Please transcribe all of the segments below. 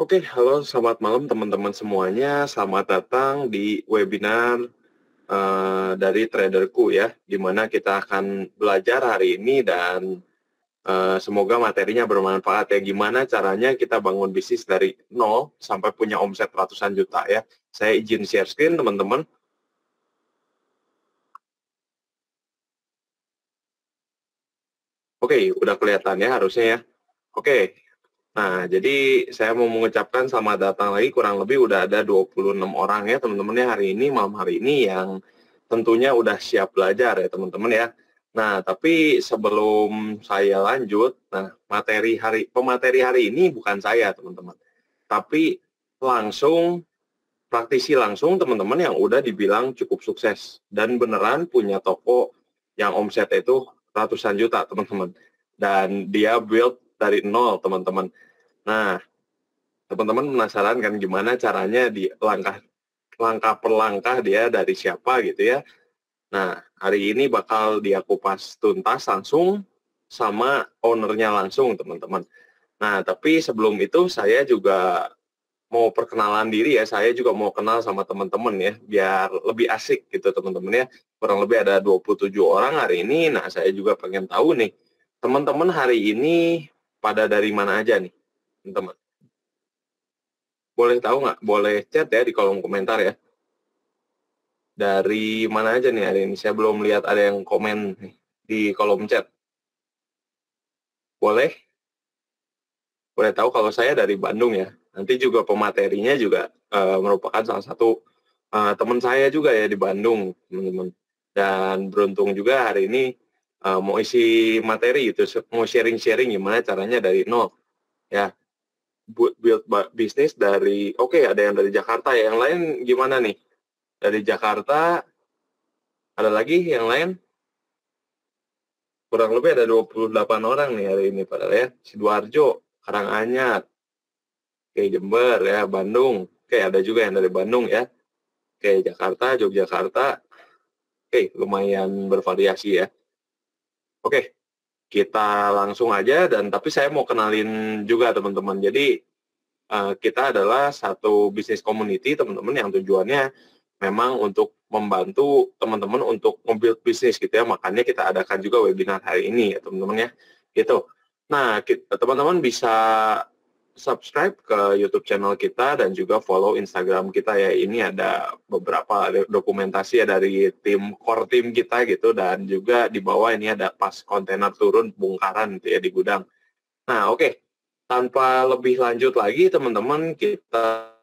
Oke, halo selamat malam teman-teman semuanya. Selamat datang di webinar dari Traderku ya, di mana kita akan belajar hari ini dan semoga materinya bermanfaat ya. Gimana caranya kita bangun bisnis dari nol sampai punya omset ratusan juta ya. Saya izin share screen teman-teman. Oke, udah kelihatan ya harusnya ya. Oke, nah, jadi saya mau mengucapkan selamat datang lagi, kurang lebih udah ada 26 orang ya teman-teman ya hari ini, malam hari ini yang tentunya udah siap belajar ya teman-teman ya. Nah, tapi sebelum saya lanjut, nah pemateri hari ini bukan saya teman-teman, tapi langsung praktisi langsung teman-teman yang udah dibilang cukup sukses dan beneran punya toko yang omsetnya itu ratusan juta teman-teman. Dan dia build dari nol teman-teman. Nah, teman-teman penasaran kan gimana caranya di langkah per langkah dia dari siapa gitu ya. Nah, hari ini bakal dia kupas tuntas langsung sama ownernya langsung teman-teman. Nah, tapi sebelum itu saya juga mau perkenalan diri ya, saya juga mau kenal sama teman-teman ya, biar lebih asik gitu teman-teman ya. Kurang lebih ada 27 orang hari ini, nah saya juga pengen tahu nih, teman-teman hari ini pada dari mana aja nih, teman-teman? Boleh tahu nggak? Boleh chat ya di kolom komentar ya. Dari mana aja nih hari ini? Saya belum lihat ada yang komen nih di kolom chat. Boleh? Boleh tahu kalau saya dari Bandung ya. Nanti juga pematerinya juga merupakan salah satu teman saya juga ya di Bandung, teman-teman. Dan beruntung juga hari ini mau isi materi gitu, mau sharing-sharing gimana caranya dari nol ya. Build bisnis dari, oke, ada yang dari Jakarta ya. Yang lain gimana nih? Dari Jakarta, ada lagi yang lain? Kurang lebih ada 28 orang nih hari ini padahal ya. Sidoarjo, Karanganyar, oke, Jember ya, Bandung. Oke, ada juga yang dari Bandung ya. Oke, Jakarta, Yogyakarta. Oke, lumayan bervariasi ya. Oke, kita langsung aja dan tapi saya mau kenalin juga teman-teman. Jadi kita adalah satu bisnis community teman-teman yang tujuannya memang untuk membantu teman-teman untuk membuild bisnis gitu ya. Makanya kita adakan juga webinar hari ini ya teman-teman ya. Gitu. Nah, teman-teman bisa subscribe ke YouTube channel kita dan juga follow Instagram kita ya. Ini ada beberapa dokumentasi ya dari tim core tim kita gitu dan juga di bawah ini ada pas kontainer turun bongkaran gitu ya di gudang. Nah, oke. Tanpa lebih lanjut lagi teman-teman, kita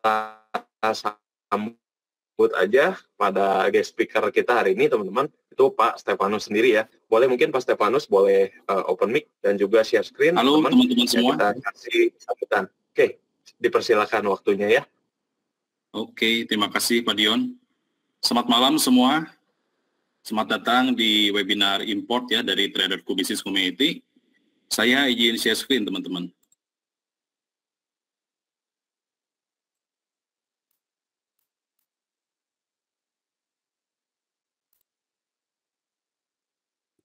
sambut aja pada guest speaker kita hari ini teman-teman. Itu Pak Stefanus sendiri ya. Boleh mungkin Pak Stefanus boleh open mic dan juga share screen. Halo teman-teman ya, semua. kita kasih sambutan. Oke, dipersilakan waktunya ya. Oke, terima kasih Pak Dion. Selamat malam semua. Selamat datang di webinar import ya dari Traderku Business Community. Saya izin share screen teman-teman.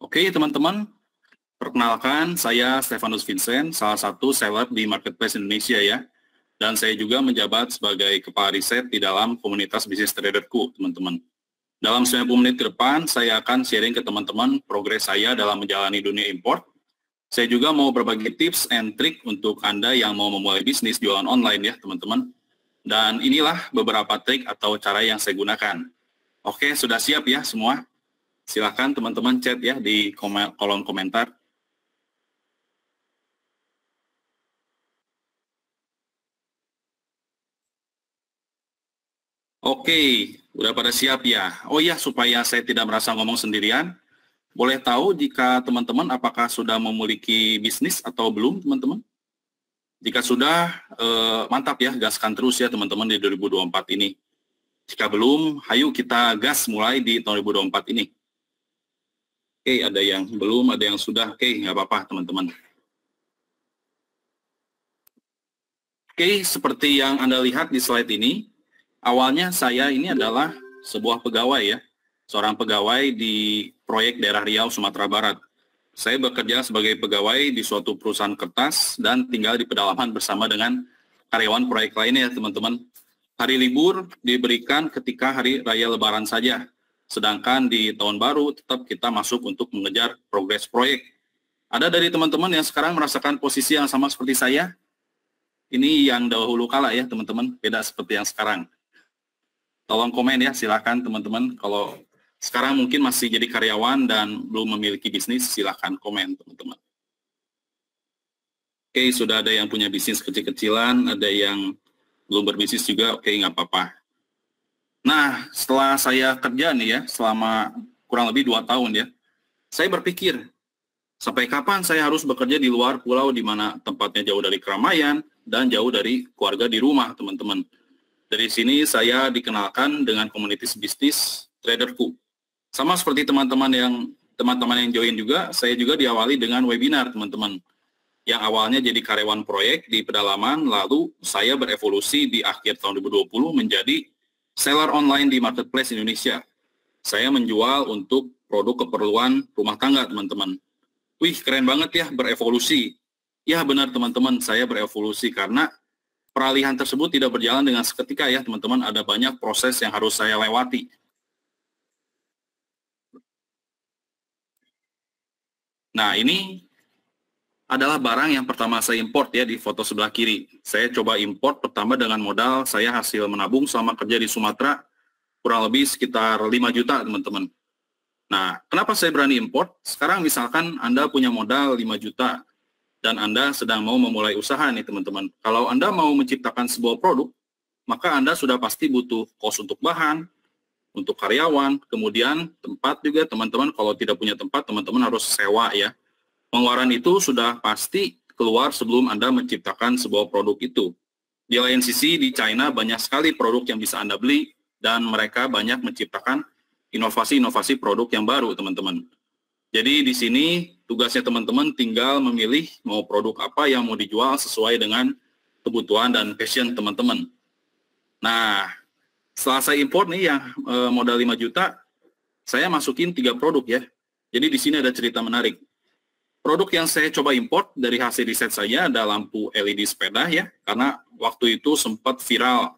Oke teman-teman, perkenalkan saya Stefanus Vincent, salah satu seller di Marketplace Indonesia ya. Dan saya juga menjabat sebagai kepala riset di dalam komunitas bisnis Traderku teman-teman. Dalam 90 menit ke depan, saya akan sharing ke teman-teman progres saya dalam menjalani dunia import. Saya juga mau berbagi tips and trik untuk Anda yang mau memulai bisnis jualan online ya teman-teman. Dan inilah beberapa trik atau cara yang saya gunakan. Oke, sudah siap ya semua? Silakan teman-teman chat ya di kolom komentar. Oke, udah pada siap ya? Oh ya, supaya saya tidak merasa ngomong sendirian, boleh tahu jika teman-teman apakah sudah memiliki bisnis atau belum teman-teman? Jika sudah, mantap ya, gaskan terus ya teman-teman di 2024 ini. Jika belum, ayo kita gas mulai di tahun 2024 ini. Oke, ada yang belum, ada yang sudah. Oke, nggak apa-apa teman-teman. Oke, seperti yang Anda lihat di slide ini, awalnya saya ini adalah sebuah pegawai ya. Seorang pegawai di proyek daerah Riau, Sumatera Barat. Saya bekerja sebagai pegawai di suatu perusahaan kertas dan tinggal di pedalaman bersama dengan karyawan proyek lainnya ya teman-teman. Hari libur diberikan ketika hari raya lebaran saja. Sedangkan di tahun baru tetap kita masuk untuk mengejar progres proyek. Ada dari teman-teman yang sekarang merasakan posisi yang sama seperti saya? Ini yang dahulu kala ya teman-teman, beda seperti yang sekarang. Tolong komen ya, silakan teman-teman. Kalau sekarang mungkin masih jadi karyawan dan belum memiliki bisnis, silakan komen teman-teman. Oke, sudah ada yang punya bisnis kecil-kecilan, ada yang belum berbisnis juga, oke nggak apa-apa. Nah, setelah saya kerja nih ya, selama kurang lebih 2 tahun ya, saya berpikir, sampai kapan saya harus bekerja di luar pulau di mana tempatnya jauh dari keramaian dan jauh dari keluarga di rumah, teman-teman. Dari sini saya dikenalkan dengan komunitas bisnis Traderku. Sama seperti teman-teman yang join juga, saya juga diawali dengan webinar, teman-teman. Yang awalnya jadi karyawan proyek di pedalaman, lalu saya berevolusi di akhir tahun 2020 menjadi seller online di marketplace Indonesia. Saya menjual untuk produk keperluan rumah tangga, teman-teman. Wih, keren banget ya, berevolusi. Ya benar teman-teman, saya berevolusi karena peralihan tersebut tidak berjalan dengan seketika ya teman-teman, ada banyak proses yang harus saya lewati. Nah, ini adalah barang yang pertama saya import ya di foto sebelah kiri. Saya coba import pertama dengan modal saya hasil menabung selama kerja di Sumatera kurang lebih sekitar 5 juta teman-teman. Nah, kenapa saya berani import? Sekarang misalkan Anda punya modal 5 juta dan Anda sedang mau memulai usaha nih teman-teman. Kalau Anda mau menciptakan sebuah produk, maka Anda sudah pasti butuh kos untuk bahan, untuk karyawan, kemudian tempat juga teman-teman. Kalau tidak punya tempat, teman-teman harus sewa ya. Pengeluaran itu sudah pasti keluar sebelum Anda menciptakan sebuah produk itu. Di lain sisi, di China banyak sekali produk yang bisa Anda beli, dan mereka banyak menciptakan inovasi-inovasi produk yang baru, teman-teman. Jadi di sini tugasnya teman-teman tinggal memilih mau produk apa yang mau dijual sesuai dengan kebutuhan dan passion teman-teman. Nah, setelah saya import nih yang modal 5 juta, saya masukin 3 produk ya. Jadi di sini ada cerita menarik. Produk yang saya coba import dari hasil riset saya ada lampu LED sepeda ya, karena waktu itu sempat viral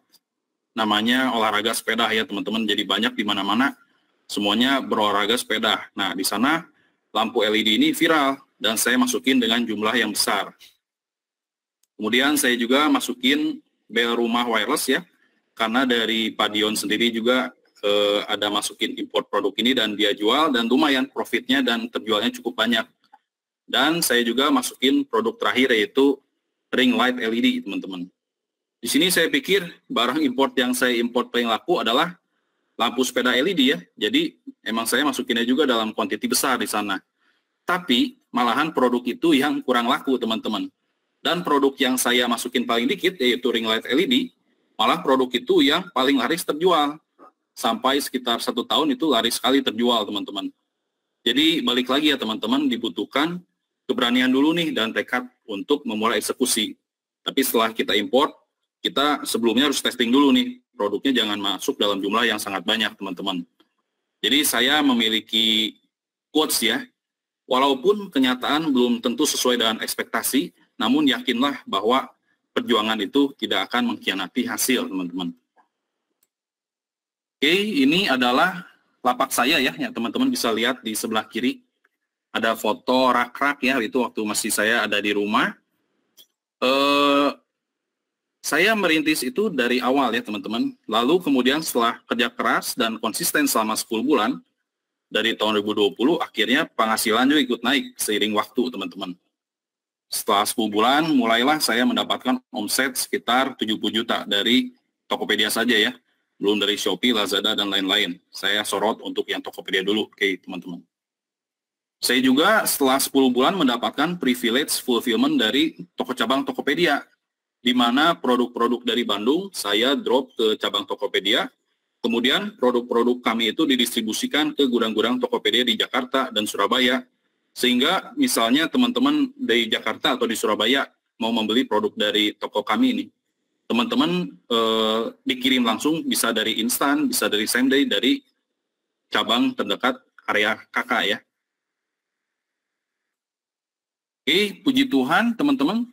namanya olahraga sepeda ya teman-teman, jadi banyak di mana-mana semuanya berolahraga sepeda. Nah, di sana lampu LED ini viral dan saya masukin dengan jumlah yang besar. Kemudian saya juga masukin bel rumah wireless ya, karena dari Padion sendiri juga ada masukin import produk ini dan dia jual dan lumayan profitnya dan terjualnya cukup banyak. Dan saya juga masukin produk terakhir yaitu ring light LED teman-teman. Di sini saya pikir barang import yang saya import paling laku adalah lampu sepeda LED ya. Jadi emang saya masukinnya juga dalam kuantiti besar di sana. Tapi malahan produk itu yang kurang laku teman-teman. Dan produk yang saya masukin paling dikit yaitu ring light LED, malah produk itu yang paling laris terjual. Sampai sekitar 1 tahun itu laris sekali terjual teman-teman. Jadi balik lagi ya teman-teman, dibutuhkan keberanian dulu nih dan tekad untuk memulai eksekusi. Tapi setelah kita import, kita sebelumnya harus testing dulu nih, produknya jangan masuk dalam jumlah yang sangat banyak teman-teman. Jadi saya memiliki quotes ya, walaupun kenyataan belum tentu sesuai dengan ekspektasi, namun yakinlah bahwa perjuangan itu tidak akan mengkhianati hasil teman-teman. Oke, ini adalah lapak saya ya, yang teman-teman bisa lihat di sebelah kiri. Ada foto rak-rak ya, itu waktu masih saya ada di rumah. Saya merintis itu dari awal ya teman-teman. Lalu kemudian setelah kerja keras dan konsisten selama 10 bulan, dari tahun 2020, akhirnya penghasilan juga ikut naik seiring waktu teman-teman. Setelah 10 bulan, mulailah saya mendapatkan omset sekitar 70 juta dari Tokopedia saja ya. Belum dari Shopee, Lazada, dan lain-lain. Saya sorot untuk yang Tokopedia dulu, oke teman-teman. Saya juga setelah 10 bulan mendapatkan privilege fulfillment dari toko cabang Tokopedia, di mana produk-produk dari Bandung saya drop ke cabang Tokopedia, kemudian produk-produk kami itu didistribusikan ke gudang-gudang Tokopedia di Jakarta dan Surabaya, sehingga misalnya teman-teman dari Jakarta atau di Surabaya mau membeli produk dari toko kami ini, teman-teman dikirim langsung, bisa dari instan, bisa dari same day, dari cabang terdekat area kakak ya. Oke, puji Tuhan teman-teman,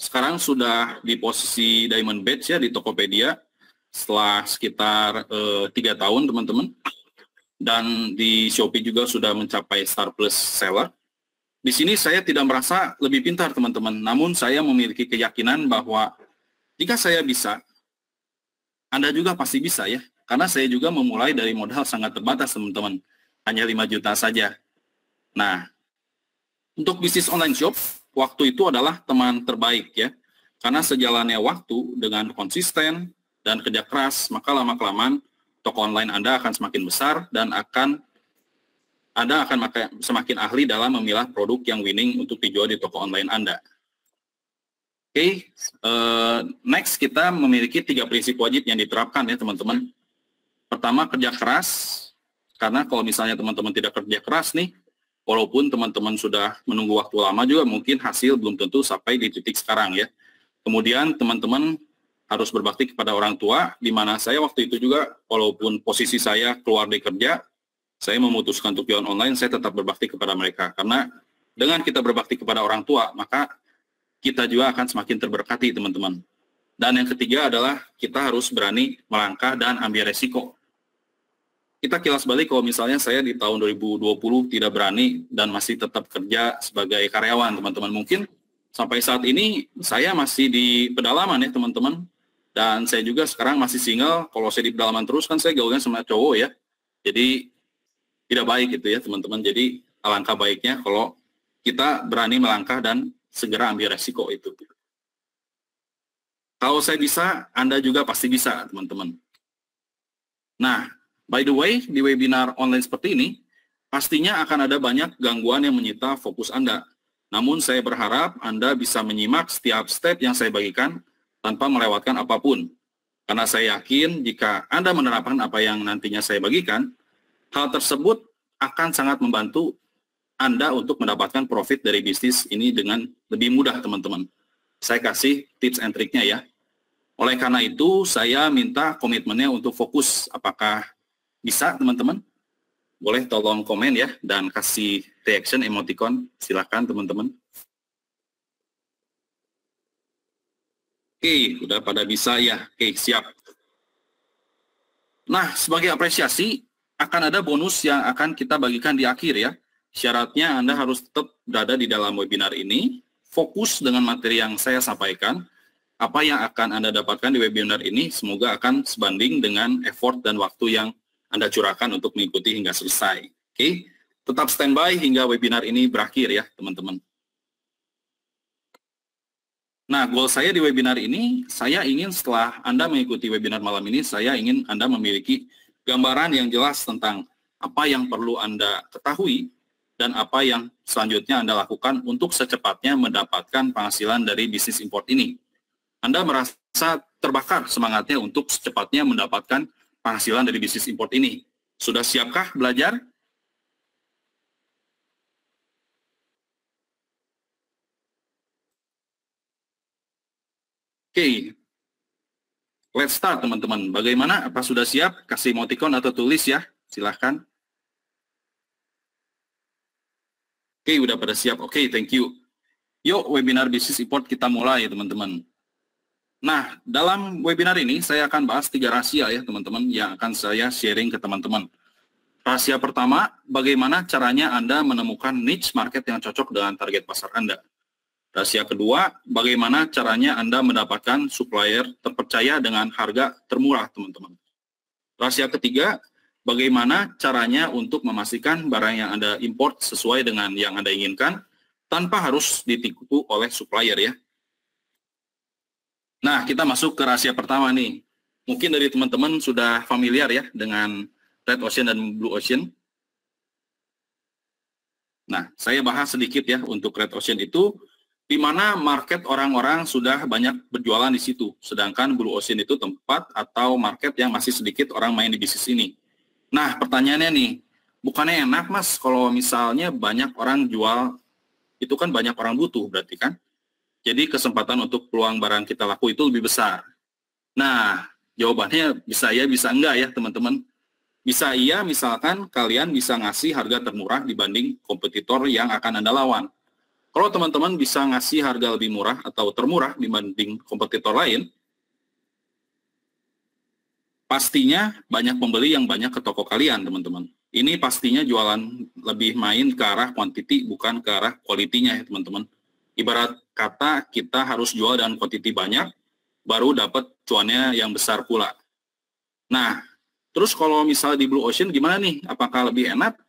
sekarang sudah di posisi Diamond Badge ya di Tokopedia setelah sekitar 3 tahun teman-teman. Dan di Shopee juga sudah mencapai Star Plus Seller. Di sini saya tidak merasa lebih pintar teman-teman, namun saya memiliki keyakinan bahwa jika saya bisa, Anda juga pasti bisa ya. Karena saya juga memulai dari modal sangat terbatas teman-teman, hanya 5 juta saja. Nah, untuk bisnis online shop, waktu itu adalah teman terbaik ya. Karena sejalannya waktu dengan konsisten dan kerja keras, maka lama-kelamaan toko online Anda akan semakin besar dan Anda akan semakin ahli dalam memilah produk yang winning untuk dijual di toko online Anda. Oke, next kita memiliki 3 prinsip wajib yang diterapkan ya teman-teman. Pertama, kerja keras, karena kalau misalnya teman-teman tidak kerja keras nih, walaupun teman-teman sudah menunggu waktu lama juga, mungkin hasil belum tentu sampai di titik sekarang ya. Kemudian teman-teman harus berbakti kepada orang tua, di mana saya waktu itu juga, walaupun posisi saya keluar dari kerja, saya memutuskan untuk jualan online, saya tetap berbakti kepada mereka. Karena dengan kita berbakti kepada orang tua, maka kita juga akan semakin terberkati, teman-teman. Dan yang ketiga adalah kita harus berani melangkah dan ambil resiko. Kita kilas balik kalau misalnya saya di tahun 2020 tidak berani dan masih tetap kerja sebagai karyawan, teman-teman. Mungkin sampai saat ini saya masih di pedalaman ya, teman-teman. Dan saya juga sekarang masih single. Kalau saya di pedalaman terus kan saya gaulnya sama cowok ya. Jadi tidak baik gitu ya, teman-teman. Jadi alangkah baiknya kalau kita berani melangkah dan segera ambil resiko itu. Kalau saya bisa, Anda juga pasti bisa, teman-teman. Nah, by the way, di webinar online seperti ini, pastinya akan ada banyak gangguan yang menyita fokus Anda. Namun saya berharap Anda bisa menyimak setiap step yang saya bagikan tanpa melewatkan apapun. Karena saya yakin jika Anda menerapkan apa yang nantinya saya bagikan, hal tersebut akan sangat membantu Anda untuk mendapatkan profit dari bisnis ini dengan lebih mudah, teman-teman. Saya kasih tips and triknya ya. Oleh karena itu, saya minta komitmennya untuk fokus. Apakah bisa, teman-teman? Boleh tolong komen ya, dan kasih reaction emoticon. Silakan, teman-teman. Oke, udah pada bisa ya. Oke, siap. Nah, sebagai apresiasi, akan ada bonus yang akan kita bagikan di akhir ya. Syaratnya Anda harus tetap berada di dalam webinar ini, fokus dengan materi yang saya sampaikan. Apa yang akan Anda dapatkan di webinar ini semoga akan sebanding dengan effort dan waktu yang Anda curahkan untuk mengikuti hingga selesai. Oke, tetap standby hingga webinar ini berakhir ya, teman-teman. Nah, goal saya di webinar ini, saya ingin setelah Anda mengikuti webinar malam ini, saya ingin Anda memiliki gambaran yang jelas tentang apa yang perlu Anda ketahui dan apa yang selanjutnya Anda lakukan untuk secepatnya mendapatkan penghasilan dari bisnis import ini. Anda merasa terbakar semangatnya untuk secepatnya mendapatkan penghasilan dari bisnis import ini. Sudah siapkah belajar? Oke, let's start teman-teman. Bagaimana? Apa sudah siap? Kasih emoticon atau tulis ya, silahkan. Oke, udah pada siap. Oke, thank you. Yuk, webinar bisnis import kita mulai teman-teman. Nah, dalam webinar ini saya akan bahas 3 rahasia ya teman-teman yang akan saya sharing ke teman-teman. Rahasia pertama, bagaimana caranya Anda menemukan niche market yang cocok dengan target pasar Anda. Rahasia kedua, bagaimana caranya Anda mendapatkan supplier terpercaya dengan harga termurah teman-teman. Rahasia ketiga, bagaimana caranya untuk memastikan barang yang Anda import sesuai dengan yang Anda inginkan tanpa harus ditipu oleh supplier ya. Nah, kita masuk ke rahasia pertama nih. Mungkin dari teman-teman sudah familiar ya dengan Red Ocean dan Blue Ocean. Nah, saya bahas sedikit ya untuk Red Ocean itu, di mana market orang-orang sudah banyak berjualan di situ. Sedangkan Blue Ocean itu tempat atau market yang masih sedikit orang main di bisnis ini. Nah, pertanyaannya nih, bukannya enak mas kalau misalnya banyak orang jual, itu kan banyak orang butuh berarti kan? Jadi kesempatan untuk peluang barang kita laku itu lebih besar. Nah, jawabannya bisa ya, bisa enggak ya teman-teman. Bisa iya, misalkan kalian bisa ngasih harga termurah dibanding kompetitor yang akan Anda lawan. Kalau teman-teman bisa ngasih harga lebih murah atau termurah dibanding kompetitor lain, pastinya banyak pembeli yang banyak ke toko kalian, teman-teman. Ini pastinya jualan lebih main ke arah quantity, bukan ke arah quality-nya ya, teman-teman. Ibarat kata kita harus jual dengan quantity banyak, baru dapat cuannya yang besar pula. Nah, terus kalau misalnya di Blue Ocean gimana nih? Apakah lebih enak?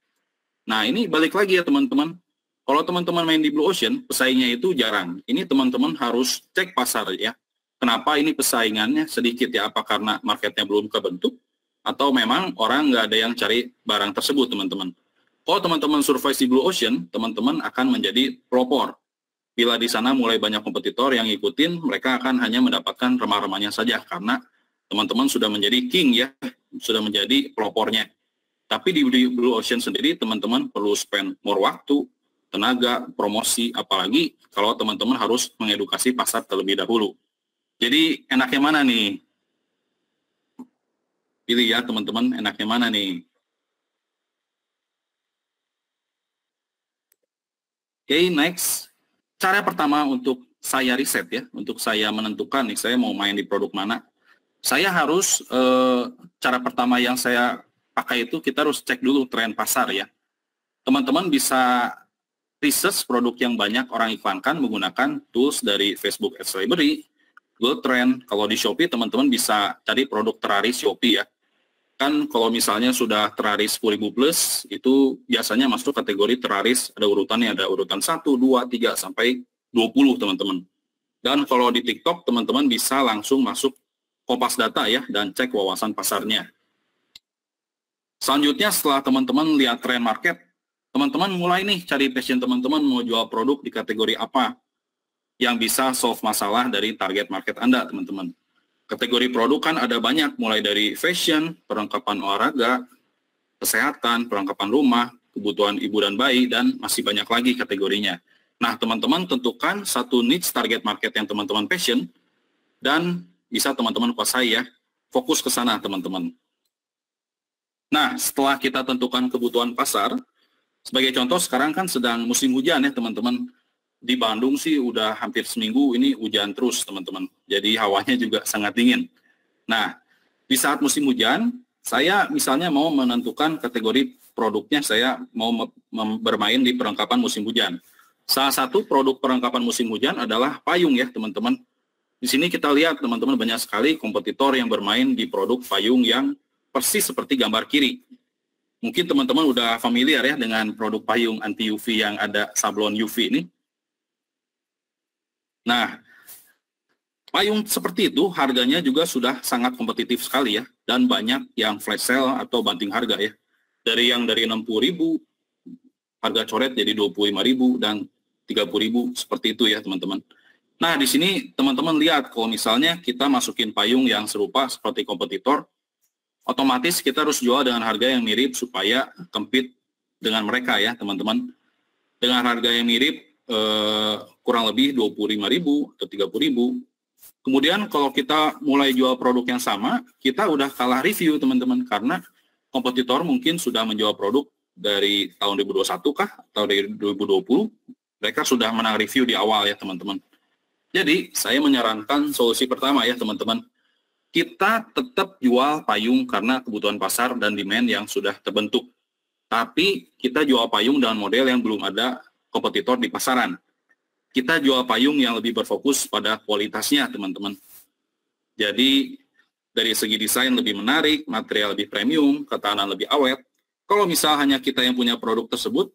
Nah, ini balik lagi ya teman-teman. Kalau teman-teman main di Blue Ocean, pesaingnya itu jarang. Ini teman-teman harus cek pasar ya. Kenapa ini pesaingannya sedikit ya? Apa karena marketnya belum kebentuk? Atau memang orang nggak ada yang cari barang tersebut, teman-teman. Kalau teman-teman survive di Blue Ocean, teman-teman akan menjadi pelopor. Bila di sana mulai banyak kompetitor yang ngikutin, mereka akan hanya mendapatkan remah-remahnya saja, karena teman-teman sudah menjadi king ya, sudah menjadi pelopornya. Tapi di Blue Ocean sendiri, teman-teman perlu spend more waktu, tenaga, promosi, apalagi kalau teman-teman harus mengedukasi pasar terlebih dahulu. Jadi enaknya mana nih? Pilih ya teman-teman, enaknya mana nih? Oke, next. Cara pertama untuk saya riset ya, untuk saya menentukan nih, saya mau main di produk mana. Saya harus, cara pertama yang saya pakai itu, kita harus cek dulu tren pasar ya. Teman-teman bisa research produk yang banyak orang iklankan menggunakan tools dari Facebook Ads Library, Google Trend. Kalau di Shopee, teman-teman bisa cari produk teraris Shopee ya. Kan kalau misalnya sudah teraris 10.000 plus, itu biasanya masuk kategori teraris, ada urutannya, ada urutan 1, 2, 3, sampai 20 teman-teman. Dan kalau di TikTok, teman-teman bisa langsung masuk Kompas Data ya, dan cek wawasan pasarnya. Selanjutnya setelah teman-teman lihat tren market, teman-teman mulai nih cari passion teman-teman mau jual produk di kategori apa yang bisa solve masalah dari target market Anda, teman-teman. Kategori produk kan ada banyak, mulai dari fashion, perlengkapan olahraga, kesehatan, perlengkapan rumah, kebutuhan ibu dan bayi, dan masih banyak lagi kategorinya. Nah, teman-teman tentukan satu niche target market yang teman-teman passion, dan bisa teman-teman kuasai ya. Fokus ke sana, teman-teman. Nah, setelah kita tentukan kebutuhan pasar, sebagai contoh sekarang kan sedang musim hujan ya, teman-teman. Di Bandung sih udah hampir seminggu ini hujan terus, teman-teman. Jadi hawanya juga sangat dingin. Nah, di saat musim hujan, saya misalnya mau menentukan kategori produknya, saya mau bermain di perlengkapan musim hujan. Salah satu produk perlengkapan musim hujan adalah payung ya, teman-teman. Di sini kita lihat, teman-teman, banyak sekali kompetitor yang bermain di produk payung yang persis seperti gambar kiri. Mungkin teman-teman udah familiar ya dengan produk payung anti UV yang ada sablon UV ini. Nah, payung seperti itu harganya juga sudah sangat kompetitif sekali ya, dan banyak yang flash sale atau banting harga ya. Dari 60.000 harga coret jadi 25.000 dan 30.000 seperti itu ya, teman-teman. Nah, di sini teman-teman lihat kalau misalnya kita masukin payung yang serupa seperti kompetitor, otomatis kita harus jual dengan harga yang mirip supaya compete dengan mereka ya, teman-teman. Dengan harga yang mirip kurang lebih 25.000 atau 30.000. Kemudian kalau kita mulai jual produk yang sama, kita udah kalah review, teman-teman, karena kompetitor mungkin sudah menjual produk dari tahun 2021 kah atau dari 2020, mereka sudah menang review di awal ya, teman-teman. Jadi saya menyarankan solusi pertama ya, teman-teman, kita tetap jual payung karena kebutuhan pasar dan demand yang sudah terbentuk. Tapi kita jual payung dengan model yang belum ada kompetitor di pasaran. Kita jual payung yang lebih berfokus pada kualitasnya, teman-teman. Jadi, dari segi desain lebih menarik, material lebih premium, ketahanan lebih awet. Kalau misal hanya kita yang punya produk tersebut,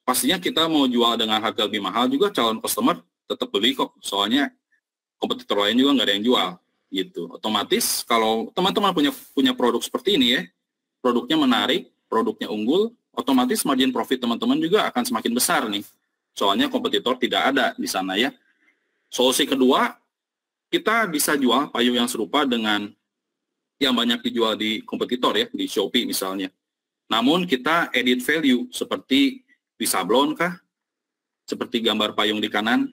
pastinya kita mau jual dengan harga lebih mahal juga, calon customer tetap beli kok. Soalnya, kompetitor lain juga nggak ada yang jual. Gitu. Otomatis, kalau teman-teman punya produk seperti ini ya, produknya menarik, produknya unggul, otomatis margin profit teman-teman juga akan semakin besar nih. Soalnya kompetitor tidak ada di sana ya. Solusi kedua, kita bisa jual payung yang serupa dengan yang banyak dijual di kompetitor ya, di Shopee misalnya. Namun kita edit value seperti di sablon kah, seperti gambar payung di kanan.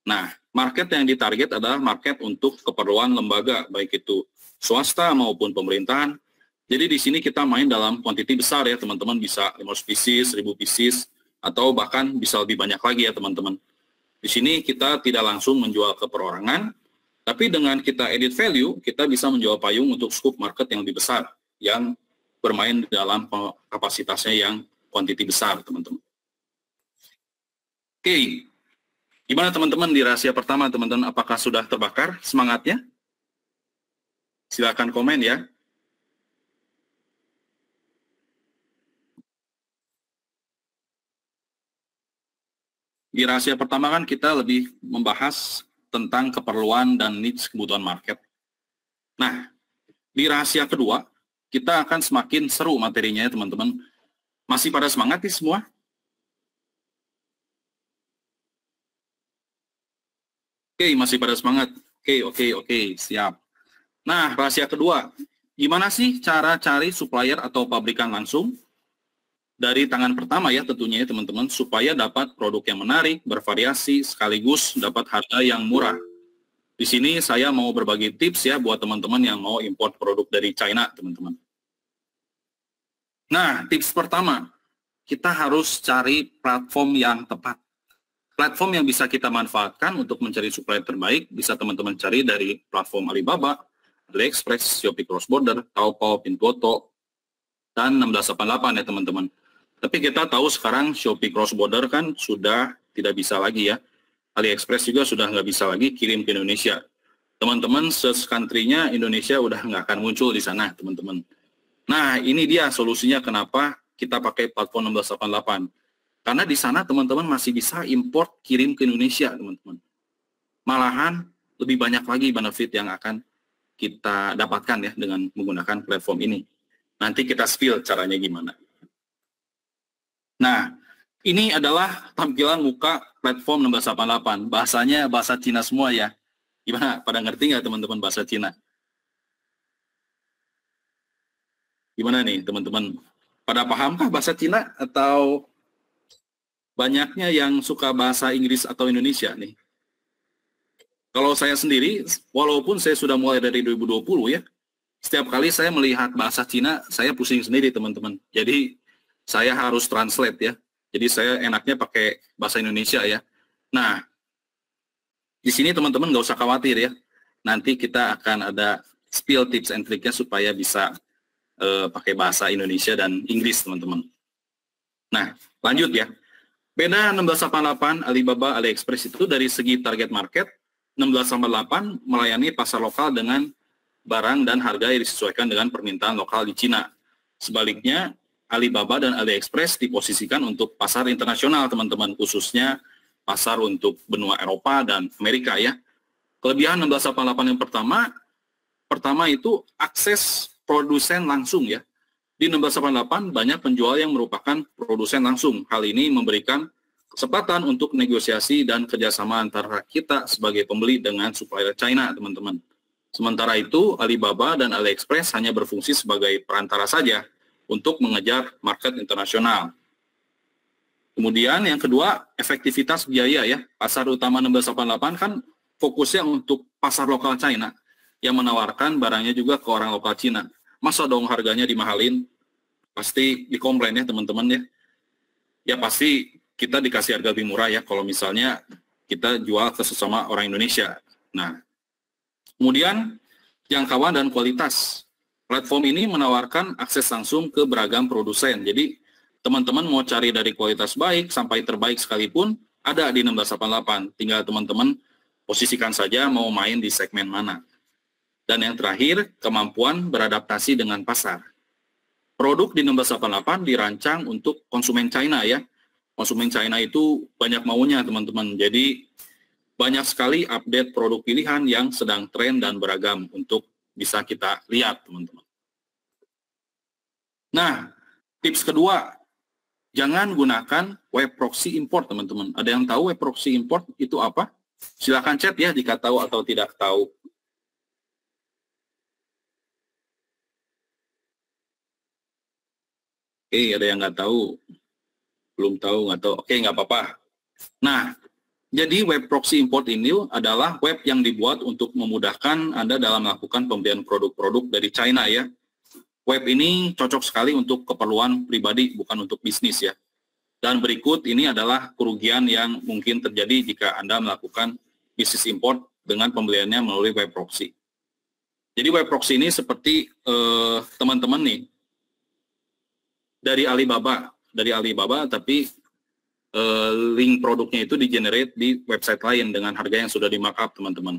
Nah, market yang ditarget adalah market untuk keperluan lembaga, baik itu swasta maupun pemerintahan. Jadi di sini kita main dalam kuantiti besar ya, teman-teman, bisa 500 pieces, 1000 pieces, atau bahkan bisa lebih banyak lagi ya, teman-teman. Di sini kita tidak langsung menjual ke perorangan, tapi dengan kita edit value, kita bisa menjual payung untuk scope market yang lebih besar, yang bermain dalam kapasitasnya yang kuantiti besar, teman-teman. Oke, gimana teman-teman di rahasia pertama, teman-teman? Apakah sudah terbakar semangatnya? Silakan komen ya. Di rahasia pertama kan kita lebih membahas tentang keperluan dan needs kebutuhan market. Nah, di rahasia kedua, kita akan semakin seru materinya ya teman-teman. Masih pada semangat nih semua? Oke, masih pada semangat. Oke, siap. Nah, rahasia kedua, gimana sih cara cari supplier atau pabrikan langsung? Dari tangan pertama ya tentunya ya teman-teman, supaya dapat produk yang menarik, bervariasi, sekaligus dapat harga yang murah. Di sini saya mau berbagi tips ya buat teman-teman yang mau import produk dari China, teman-teman. Nah, tips pertama, kita harus cari platform yang tepat. Platform yang bisa kita manfaatkan untuk mencari supplier terbaik, bisa teman-teman cari dari platform Alibaba, AliExpress, Shopee Cross Border, Taobao, Pinduoduo, dan 1688 ya teman-teman. Tapi kita tahu sekarang Shopee Cross Border kan sudah tidak bisa lagi ya. AliExpress juga sudah nggak bisa lagi kirim ke Indonesia. Teman-teman, search country-nya Indonesia udah nggak akan muncul di sana, teman-teman. Nah, ini dia solusinya kenapa kita pakai platform 1688. Karena di sana teman-teman masih bisa import kirim ke Indonesia, teman-teman. Malahan lebih banyak lagi benefit yang akan kita dapatkan ya dengan menggunakan platform ini. Nanti kita spill caranya gimana. Nah, ini adalah tampilan muka platform 1688. Bahasanya bahasa Cina semua ya. Gimana? Pada ngerti nggak teman-teman bahasa Cina? Gimana nih teman-teman? Pada pahamkah bahasa Cina atau banyaknya yang suka bahasa Inggris atau Indonesia nih? Kalau saya sendiri, walaupun saya sudah mulai dari 2020 ya, setiap kali saya melihat bahasa Cina, saya pusing sendiri teman-teman. Jadi saya harus translate ya. Jadi saya enaknya pakai bahasa Indonesia ya. Nah, di sini teman-teman nggak usah khawatir ya. Nanti kita akan ada spill tips and triknya supaya bisa pakai bahasa Indonesia dan Inggris teman-teman. Nah, lanjut ya. Beda 1688, Alibaba, AliExpress itu dari segi target market, 1688 melayani pasar lokal dengan barang dan harga yang disesuaikan dengan permintaan lokal di Cina. Sebaliknya, Alibaba dan AliExpress diposisikan untuk pasar internasional, teman-teman, khususnya pasar untuk benua Eropa dan Amerika ya. Kelebihan 1688 yang pertama itu akses produsen langsung ya. Di 1688 banyak penjual yang merupakan produsen langsung. Hal ini memberikan kesempatan untuk negosiasi dan kerjasama antara kita sebagai pembeli dengan supplier China, teman-teman. Sementara itu, Alibaba dan AliExpress hanya berfungsi sebagai perantara saja untuk mengejar market internasional. Kemudian yang kedua, efektivitas biaya ya. Pasar utama 1688 kan fokusnya untuk pasar lokal China yang menawarkan barangnya juga ke orang lokal Cina. Masa dong harganya dimahalin? Pasti dikomplain ya teman-teman ya. Ya pasti kita dikasih harga lebih murah ya kalau misalnya kita jual ke sesama orang Indonesia. Nah, kemudian jangkauan dan kualitas. Platform ini menawarkan akses langsung ke beragam produsen. Jadi, teman-teman mau cari dari kualitas baik sampai terbaik sekalipun, ada di 1688. Tinggal teman-teman posisikan saja mau main di segmen mana. Dan yang terakhir, kemampuan beradaptasi dengan pasar. Produk di 1688 dirancang untuk konsumen China ya. Konsumen China itu banyak maunya, teman-teman. Jadi, banyak sekali update produk pilihan yang sedang tren dan beragam untuk bisa kita lihat, teman-teman. Nah, tips kedua, jangan gunakan web proxy import, teman-teman. Ada yang tahu web proxy import itu apa? Silakan chat ya jika tahu atau tidak tahu. Oke, ada yang nggak tahu. Belum tahu, nggak tahu. Oke, nggak apa-apa. Nah, jadi web proxy import ini adalah web yang dibuat untuk memudahkan Anda dalam melakukan pembelian produk-produk dari China ya. Web ini cocok sekali untuk keperluan pribadi, bukan untuk bisnis ya. Dan berikut ini adalah kerugian yang mungkin terjadi jika Anda melakukan bisnis import dengan pembeliannya melalui web proxy. Jadi web proxy ini seperti teman-teman nih, dari Alibaba, tapi link produknya itu di-generate di website lain dengan harga yang sudah di-markup, teman-teman.